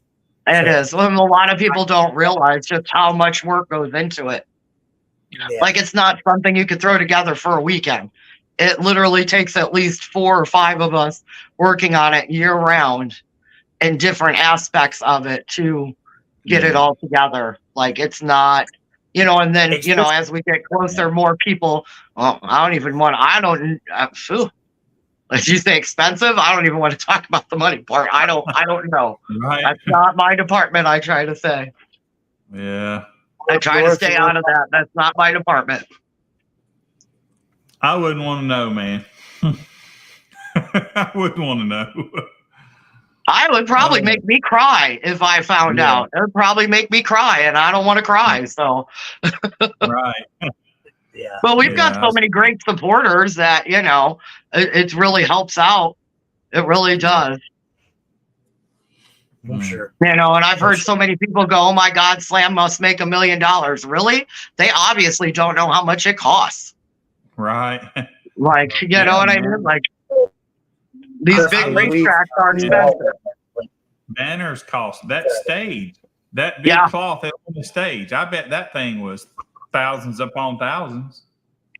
It is. Well, a lot of people don't realize just how much work goes into it. Yeah. Like it's not something you could throw together for a weekend. It literally takes at least 4 or 5 of us working on it year round in different aspects of it to get it all together. Like it's not, and then, as we get closer, more people, did you say expensive? I don't even want to talk about the money part. I don't know. Right. That's not my department, I try to say. Yeah. I try to stay out of that. That's not my department. I wouldn't want to know, man. I wouldn't want to know. I would probably make me cry if I found out. It would probably make me cry, and I don't want to cry. So, right. Yeah. But we've got so many great supporters that it really helps out. It really does. I'm sure. You know, and I've heard so many people go, "Oh my God, Slam must make $1 million." Really? They obviously don't know how much it costs. Right. Like, you Yeah, know what I man. mean? Like, these big We- racetracks are expensive. Banners cost that stage, that big Yeah. cloth on the stage. I bet that thing was thousands upon thousands.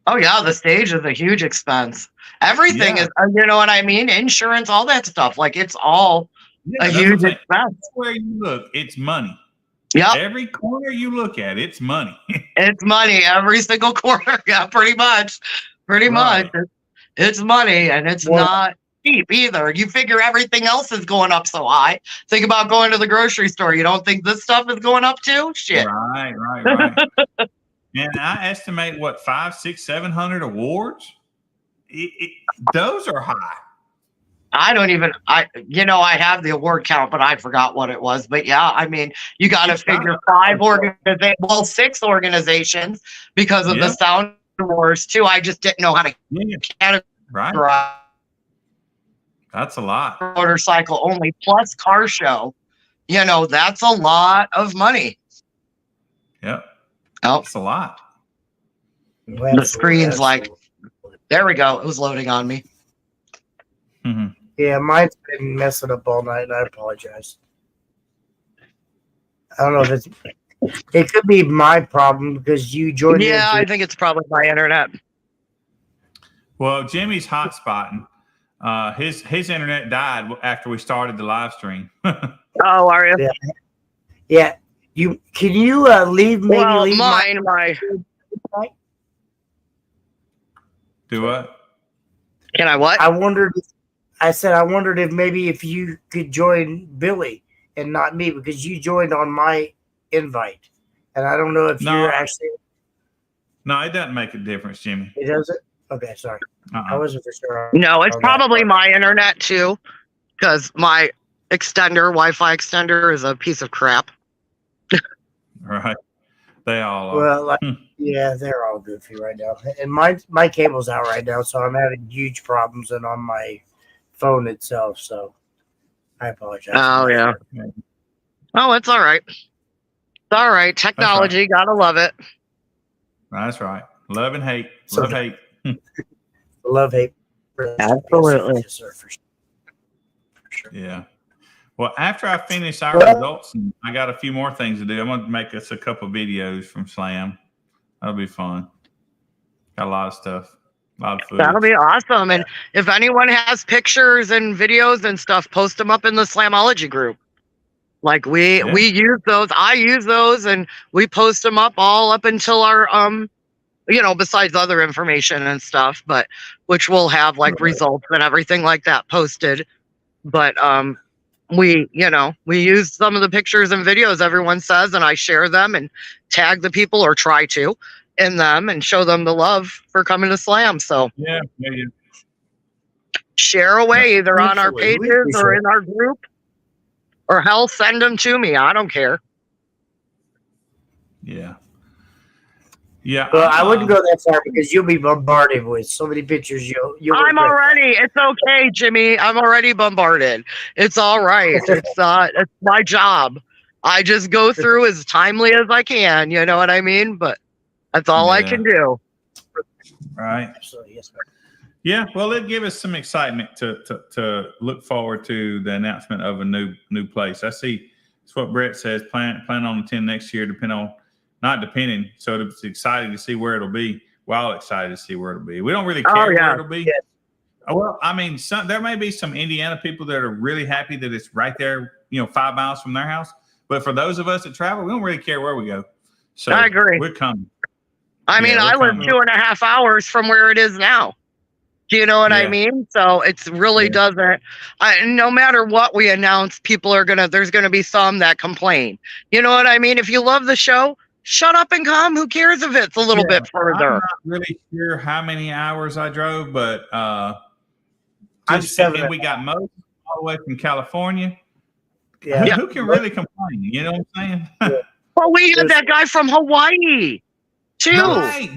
Oh yeah, the stage is a huge expense. Everything Yeah. is, you know what I mean? Insurance, all that stuff. Like, it's all Yeah, a that's what I'm huge saying. expense. Where you look, it's money. Yep, Every corner you look at, it's money. it's money every single quarter. Yeah, pretty much. Pretty much. Right. It's money, and it's Well- not cheap either. You figure everything else is going up so high. Think about going to the grocery store. You don't think this stuff is going up too? Shit. Right. And I estimate what 500, 600, 700 awards. Those are high. I don't even, I have the award count, but I forgot what it was. But yeah, I mean, you got to It's figure not- 6 organizations because of Yeah. the Sound Wars too. I just didn't know how to Yeah. Right. categorize That's a lot. motorcycle only plus car show. You know, that's a lot of money. Yep. Oh, That's a lot. the screen's like, there we go. It was loading on me. Mhm. Yeah, mine's been messing up all night, and I apologize. I don't know if it could be my problem because you joined. Yeah, I in. think it's probably my internet. Well, Jimmy's hotspotting. His internet died after we started the live stream. Oh, are you? Yeah, you can you leave maybe Well, leave my Do what? can I what? I wondered if maybe if you could join Billy and not me because you joined on my invite, and I don't know if No. you're actually. No, it doesn't make a difference, Jimmy. It doesn't. Okay, sorry. I Uh-uh. wasn't for sure. No, it's Okay. probably my internet too, because my Wi-Fi extender is a piece of crap. Right. They all are. Well, like, Hmm. yeah, they're all goofy right now, and my cable's out right now, so I'm having huge problems and on my phone itself. So I apologize. Oh yeah. Oh, it's all right. It's all right. Technology, gotta love it. That's right. Love and hate. So- Love, hate. Love hate. Absolutely. Yes, sir, for sure. Yeah. Well, after I finish our Well- results, I got a few more things to do. I'm going to make us a couple videos from Slam. That'll be fun. Got a lot of stuff. A lot of food. That'll be awesome. And if anyone has pictures and videos and stuff, post them up in the Slamology group. Like we use those. I use those, and we post them up all up until our besides other information and stuff, but which will have like results and everything like that posted. But we use some of the pictures and videos everyone says, and I share them and tag the people or try to in them and show them the love for coming to Slam. So Yeah. share away either on our Absolutely. We pages or appreciate in our group, or hell, send them to me. I don't care. Yeah. Yeah. Well, I wouldn't go that far because you'll be bombarded with so many pictures. You'll I'm regret already. It's okay, Jimmy. I'm already bombarded. It's all right. It's my job. I just go through as timely as I can. You know what I mean? But that's all I Yeah. can do. Right. that. Absolutely, yes, sir. Yeah. Well, it'd give us some excitement to look forward to the announcement of a new place. I see. It's what Brett says. Plan on the 10 next year. So it's exciting to see where it'll be. We're all excited to see where it'll be. We don't really care yeah. where it'll be. Yes. Well, I mean, there may be some Indiana people that are really happy that it's right there, 5 miles from their house. But for those of us that travel, we don't really care where we go. So I agree. We're coming. I mean, Yeah, I we're live coming. 2.5 hours from where it is now. Do you know what I Yeah. mean? So it's really Yeah. doesn't. No matter what we announce, there's gonna be some that complain. You know what I mean? If you love the show, shut up and come. Who cares if it's a little bit I'm further? not really sure how many hours I drove, but I'm we got Moses all the way from California. Yeah. Who can really complain? You know what I'm saying? Well, we had that guy from Hawaii too. Right.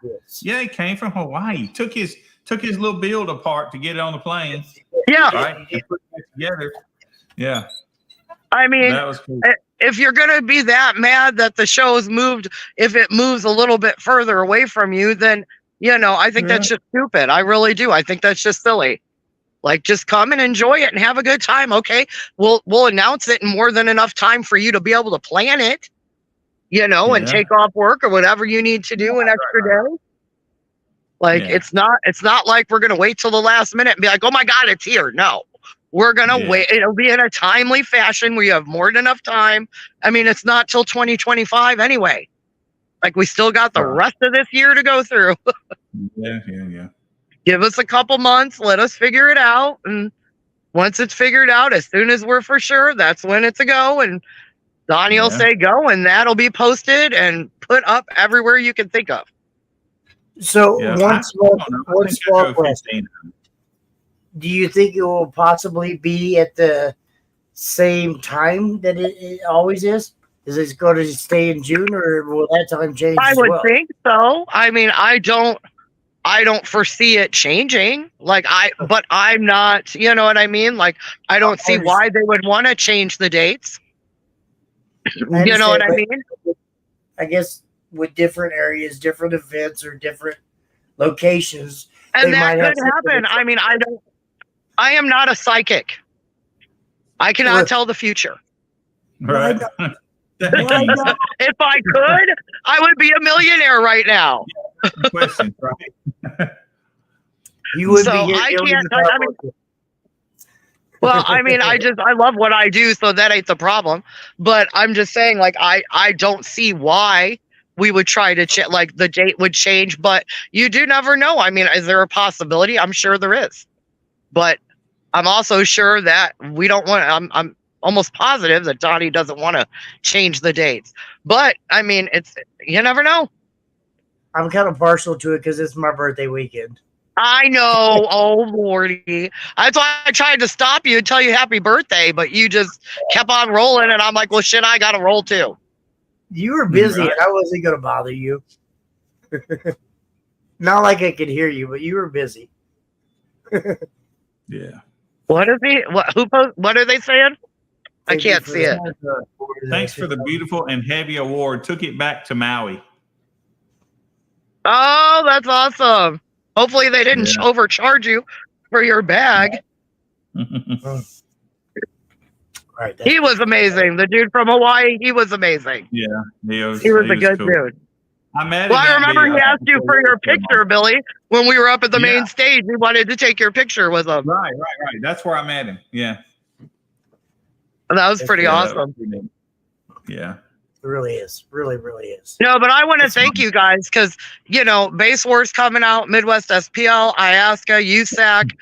Yes. Yeah, he came from Hawaii. Took his little build apart to get it on the plane. Yeah. Right. And put it together. Yeah. I mean, That was cool. if you're going to be that mad that the show's moved, if it moves a little bit further away from you, then, I think that's just stupid. I really do. I think that's just silly. Like, just come and enjoy it and have a good time. Okay. We'll announce it in more than enough time for you to be able to plan it, and take off work or whatever you need to do an extra day. Like, it's not like we're going to wait till the last minute and be like, oh my God, it's here. No. We're going to wait. It'll be in a timely fashion where you have more than enough time. I mean, it's not till 2025 anyway. Like, we still got the rest of this year to go through. Yeah. Give us a couple months. Let us figure it out. And once it's figured out, as soon as we're for sure, that's when it's a go. And Donnie will say go, and that'll be posted and put up everywhere you can think of. So one small question. 15. Do you think it will possibly be at the same time that it always is? Is it going to stay in June, or will that time change? I would think so. I mean, I don't foresee it changing. But I'm not, you know what I mean? Like, I don't see why they would want to change the dates. You know what I mean? I guess with different areas, different events, or different locations. And that could happen. I mean, I am not a psychic. I cannot tell the future. Right. If I could, I would be a millionaire right now. Question, right? You would So be. I can't. I mean, well, I mean, I love what I do, so that ain't the problem. But I'm just saying, like, I don't see why we would try to like the date would change. But you do never know. I mean, is there a possibility? I'm sure there is. But I'm also sure that we don't want. I'm almost positive that Donnie doesn't want to change the dates. But I mean, you never know. I'm kind of partial to it because it's my birthday weekend. I know. Oh, Lordy. That's why I tried to stop you and tell you happy birthday, but you just kept on rolling. And I'm like, well, shit, I got to roll too. You were busy and I wasn't going to bother you. Not like I could hear you, but you were busy. Yeah. What is he? What are they saying? I can't see it. Thanks for the beautiful and heavy award. Took it back to Maui. Oh, that's awesome. Hopefully they didn't overcharge you for your bag. Right, he was amazing. The dude from Hawaii, he was amazing. Yeah. He was a good cool. dude. I met Well, I remember he asked you for your picture, Billy, when we were up at the main stage. He wanted to take your picture with him. Right. That's where I met him. Yeah. And that was pretty awesome. Yeah. It really is. Really is. No, but I want to thank you guys because, Base Wars coming out, Midwest SPL, Iasca, USAC,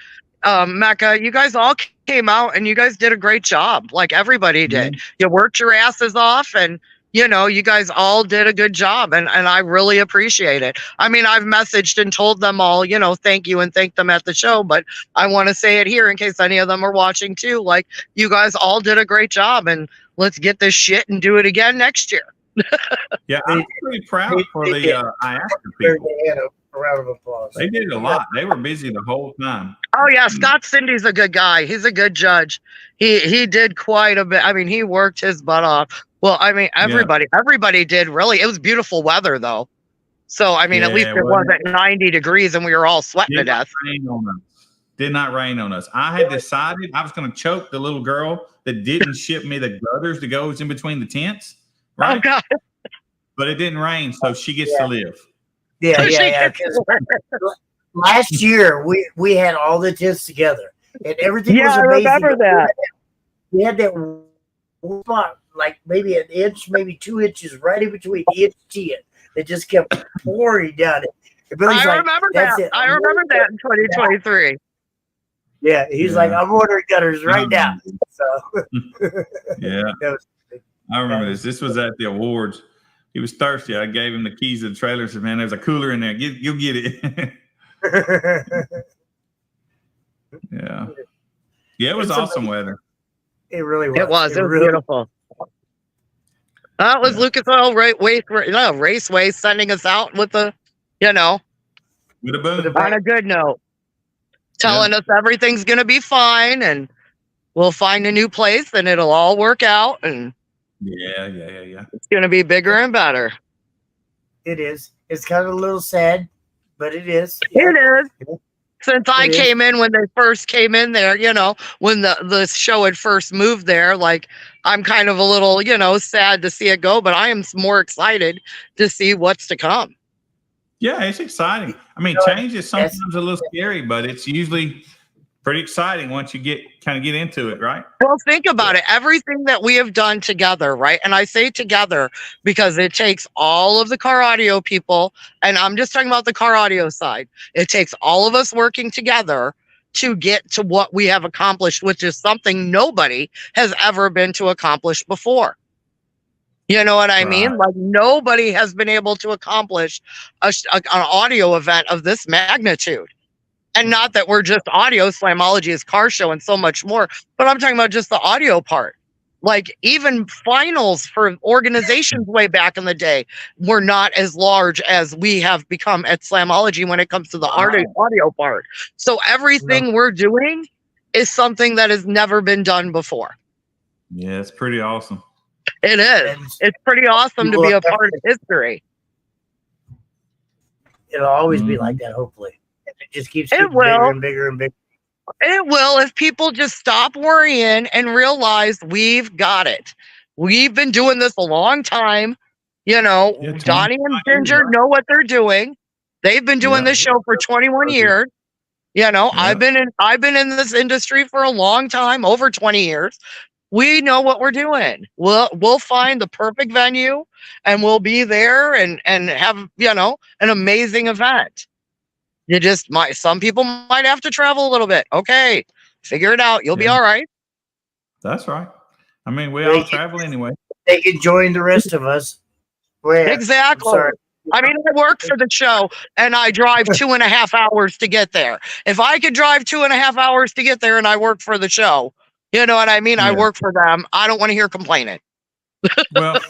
Mecca, you guys all came out and you guys did a great job. Like everybody did. Mm-hmm. You worked your asses off and, you guys all did a good job and I really appreciate it. I mean, I've messaged and told them all, thank you and thank them at the show, but I want to say it here in case any of them are watching too. Like, you guys all did a great job and let's get this shit and do it again next year. Yeah, I'm pretty proud for the Iasca people. A round of applause. They did a lot. They were busy the whole time. Oh yeah, Scott Cindy's a good guy. He's a good judge. He did quite a bit. I mean, he worked his butt off. Well, I mean, everybody did really. It was beautiful weather though. So I mean, at least it wasn't 90 degrees and we were all sweating to death. Did not rain on us. I had decided I was going to choke the little girl that didn't ship me the gutters that goes in between the tents. Right? Oh God! But it didn't rain, so she gets to live. Yeah. Last year we had all the tents together, and everything was amazing. I remember that. We had that spot, like maybe an inch, maybe 2 inches, right in between each tent. It just kept pouring down it. I remember that. I remember that in 2023. Yeah, he's like, I'm ordering gutters right now. So yeah, I remember this. This was at the awards. He was thirsty. I gave him the keys to the trailer. I said, man, there's a cooler in there. You'll get it. Yeah. Yeah, it was awesome weather. It really was. It was beautiful. That was Lucas Oil Raceway sending us out with a, with a boom. on a good note. Telling us everything's going to be fine and We'll find a new place and it'll all work out and Yeah. it's going to be bigger and better. It is. It's kind of a little sad, but it is. It is. Yeah. Since I It is. came in when they first came in there, when the show had first moved there, like I'm kind of a little, sad to see it go, but I am more excited to see what's to come. Yeah, it's exciting. I mean, change is sometimes a little scary, but it's usually pretty exciting once you get into it, right? Well, think about it. Everything that we have done together, right? And I say together because it takes all of the car audio people, and I'm just talking about the car audio side. It takes all of us working together to get to what we have accomplished, which is something nobody has ever been to accomplish before. You know what I mean? Like nobody has been able to accomplish an audio event of this magnitude. And not that we're just audio, Slamology is car show and so much more, but I'm talking about just the audio part. Like even finals for organizations way back in the day were not as large as we have become at Slamology when it comes to the audio part. So everything we're doing is something that has never been done before. Yeah, it's pretty awesome. It is. It's pretty awesome to be a part of history. It'll always be like that, hopefully. It just keeps It getting will. bigger and bigger and bigger. It will if people just stop worrying and realize we've got it. We've been doing this a long time. Donnie and Ginger know what they're doing. They've been doing this show for 21 years. I've been in this industry for a long time, over 20 years. We know what we're doing. We'll find the perfect venue and we'll be there and have, an amazing event. Some people might have to travel a little bit. Okay, figure it out. You'll be all right. That's right. I mean, we all travel anyway. They can join the rest of us. Exactly. I mean, I work for the show and I drive 2.5 hours to get there. If I could drive 2.5 hours to get there and I work for the show, you know what I mean? I work for them. I don't want to hear complaining. Well,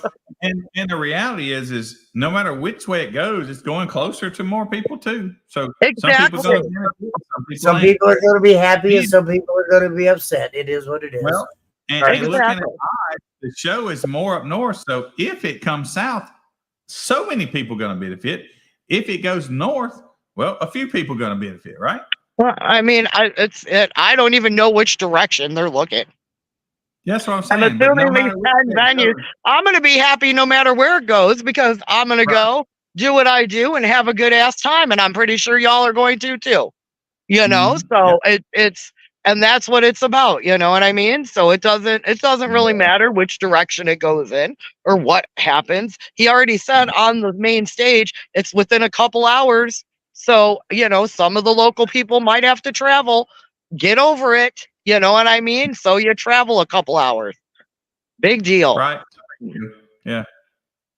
and the reality is no matter which way it goes, it's going closer to more people too. So exactly. Some people are going to be happy and some people are going to be upset. It is what it is. Well, and looking at the show is more up north. So if it comes south, so many people going to benefit. If it goes north, well, a few people going to benefit, right? Well, I mean, I don't even know which direction they're looking. That's what I'm saying. I'm assuming these 10 venues. I'm going to be happy no matter where it goes because I'm going to go do what I do and have a good ass time, and I'm pretty sure y'all are going to too. So it's and that's what it's about. You know what I mean? So it doesn't really matter which direction it goes in or what happens. He already said on the main stage it's within a couple hours. So some of the local people might have to travel. Get over it. You know what I mean? So you travel a couple hours. Big deal. Right. Yeah.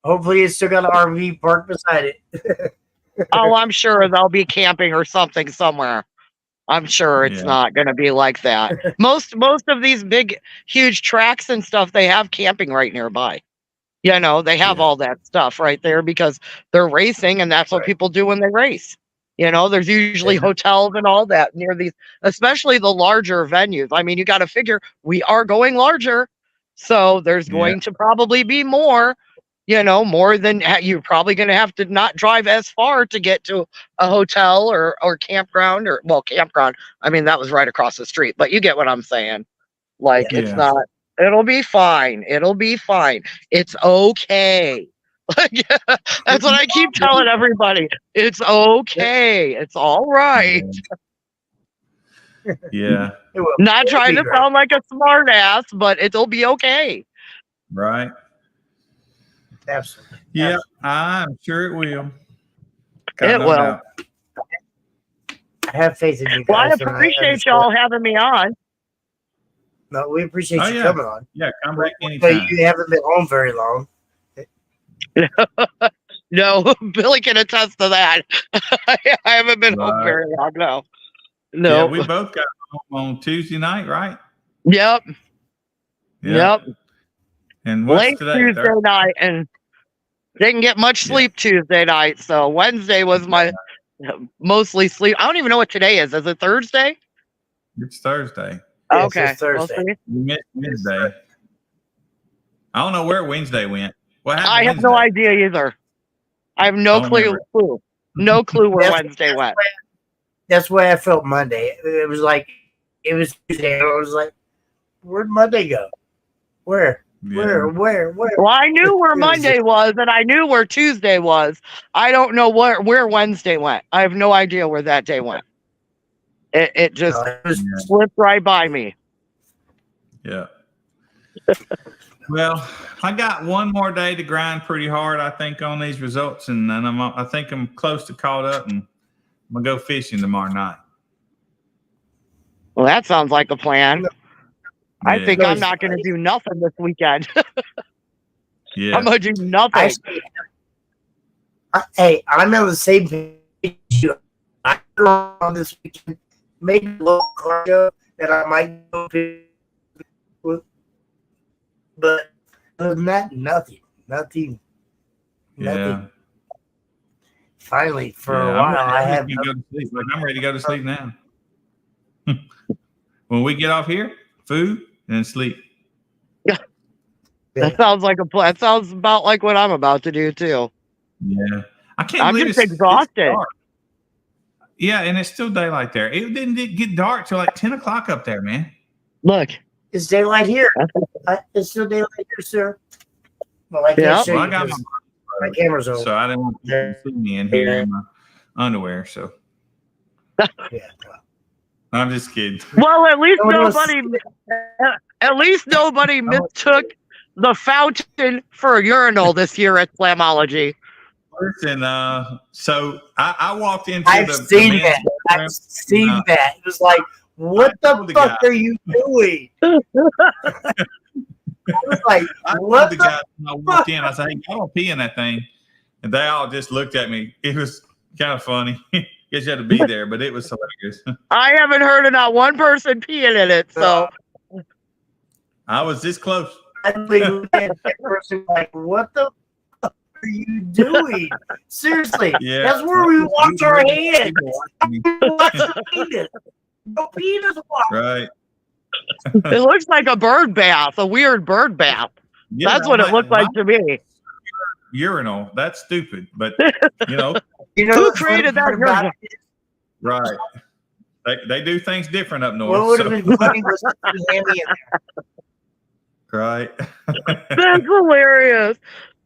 Hopefully it's still got an RV parked beside it. Oh, I'm sure they'll be camping or something somewhere. I'm sure it's not going to be like that. Most of these big, huge tracks and stuff, they have camping right nearby. They have all that stuff right there because they're racing and that's what people do when they race. There's usually hotels and all that near these, especially the larger venues. I mean, you got to figure we are going larger. So there's going to probably be more, more than you're probably going to have to not drive as far to get to a hotel or campground campground. I mean, that was right across the street, but you get what I'm saying. Like it's not, it'll be fine. It'll be fine. It's okay. That's what I keep telling everybody. It's okay. It's all right. Yeah. Not trying to sound like a smart ass, but it'll be okay. Right. Absolutely. Yeah, I'm sure it will. It will. I have faith in you guys. Well, I appreciate y'all having me on. No, we appreciate you coming on. Yeah, come back anytime. But you haven't been home very long. No, Billy can attest to that. I haven't been home very long. No. Yeah, we both got home on Tuesday night, right? Yep. And what's late today? Tuesday night, and didn't get much sleep Tuesday night. So Wednesday was my mostly sleep. I don't even know what today is. Is it Thursday? It's Thursday. Yeah, Okay. so We'll Thursday. see. We missed Wednesday. I don't know where Wednesday went. What happened I have Wednesday? no idea either. I have no Don't clue. remember. No clue where That's- Wednesday went. That's why I felt Monday. It was Tuesday. I was like, where'd Monday go? Where? Yeah. Where? Well, I knew where Monday was, and I knew where Tuesday was. I don't know where Wednesday went. I have no idea where that day went. It just It was, slipped right by me. Yeah. Well, I got one more day to grind pretty hard, I think, on these results, and then I think I'm close to caught up, and I'm gonna go fishing tomorrow night. Well, that sounds like a plan. I Yeah. think I'm not going to do nothing this weekend. Yeah. I'm going to do nothing. hey, I'm on the same page as you. I on this weekend, maybe a local cargo that I might go to, but other than that, nothing. Yeah. Finally, for Yeah, a while, I I'm have. ready to go to sleep. Like, I'm ready to go to sleep now. When we get off here, food and sleep. That sounds like a plan. That sounds about like what I'm about to do too. Yeah. I can't I'm believe just it's exhausted. dark. Yeah, and it's still daylight there. It didn't get dark till like 10 o'clock up there, man. Look, It's daylight here. It's still daylight here, sir. Well, I can't Yeah. show Well, I you got 'cause my camera's on. So I didn't want people to see me in here in my underwear. So Yeah. I'm just kidding. well, at least No one was- nobody mistook the fountain for a urinal this year at Slamology. Listen, so I walked into I've the seen men's that. bathroom. I've seen that. It was like, what I the told the fuck guy. are you doing? I was like, I told what the the guy when I walked in, I said, "Hey, I don't pee in that thing," and they all just looked at me. It was kind of funny. Guess you had to be there, but it was hilarious. I haven't heard of not one person peeing in it. So I was this close. I looked at that person like, what the fuck are you doing? Seriously, Yeah, that's where we wash our hands. People watching me. Wash the penis. No penis wash. Right. it looks like a bird bath, a weird bird bath. Yeah, That's what it looked like to me. Urinal. That's stupid, but you know, You know Who what's funny created that part about urinal? it? right. They do things different up north. What would have so- been funny was to see Hammy in there. Right. That's hilarious.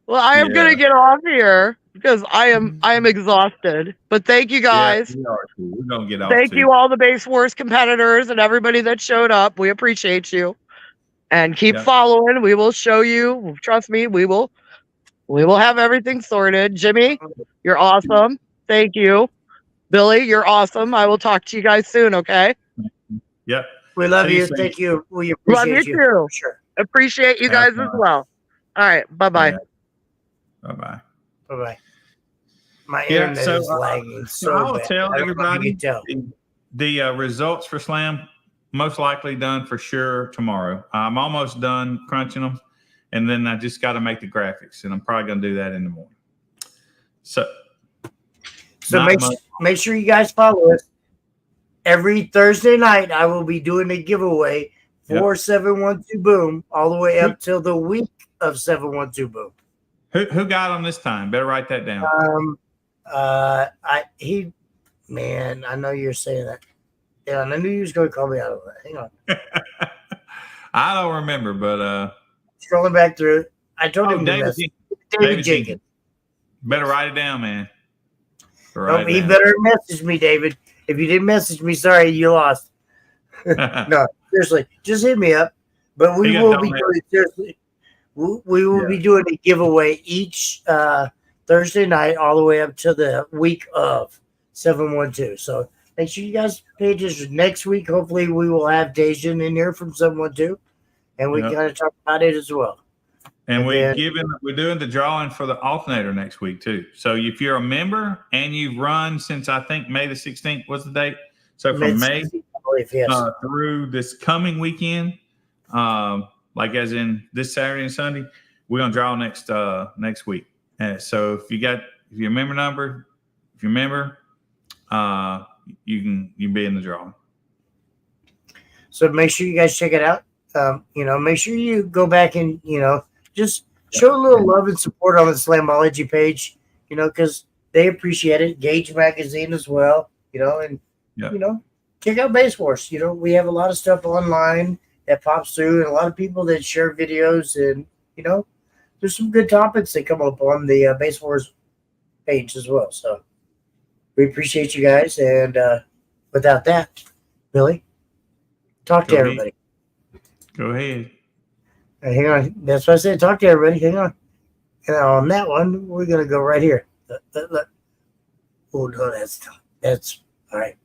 Well, I am Yeah. gonna get off here because I am exhausted. But thank you guys. Yeah, we are too. We're gonna get off. Thank too. you all the Base Wars competitors and everybody that showed up. We appreciate you. And keep Yeah. following. We will show you. Trust me, we will have everything sorted. Jimmy, you're awesome. Thank you. Billy, you're awesome. I will talk to you guys soon, okay? Yep. We love See you you. soon. Thank you. We Love appreciate you you. too. Sure. Appreciate you Have guys as fun. well. All right. Bye-bye. Yeah. Bye-bye. Bye bye. My Yeah, internet so, is lagging so I'll bad. tell I don't know if you everybody can tell. the results for Slam most likely done for sure tomorrow. I'm almost done crunching them, and then I just got to make the graphics, and I'm probably going to do that in the morning. So not much. Make sure you guys follow us. Every Thursday night, I will be doing a giveaway for 712 Boom all the way up till the week of 712 Boom. Who got them this time? Better write that down. I know you're saying that. Yeah, and I knew you was going to call me out of that. Hang on. I don't remember, but Scrolling back through it. I told him to David, message. David David Jenkins. better write it down, man. No, he better message me, David. If you didn't message me, sorry, you lost. No, seriously, just hit me up. But we He got will be donated. doing seriously. We will be doing a giveaway each Thursday night, all the way up to the week of 712. So make sure you guys pay attention. Next week, hopefully, we will have Dejan in here from 712, and we Yep. kind of talk about it as well. And then- we're doing the drawing for the alternator next week too. So if you're a member and you've run since I think May the 16th was the date. So from May I believe, yes. through this coming weekend, like as in this Saturday and Sunday, we're gonna draw next week. So if you're a member number, if you're a member, you can be in the drawing. So make sure you guys check it out. Make sure you go back and just show a little love and support on the Slamology page. Because they appreciate it. Gauge Magazine as well. And check out Base Wars. We have a lot of stuff online that pops through, and a lot of people that share videos, and there's some good topics that come up on the Base Wars page as well. So we appreciate you guys, and without that, Billy, talk to everybody. Go ahead. Hang on. That's what I said. Talk to everybody. Hang on. And on that one, we're gonna go right here. Look. Oh no, that's all right.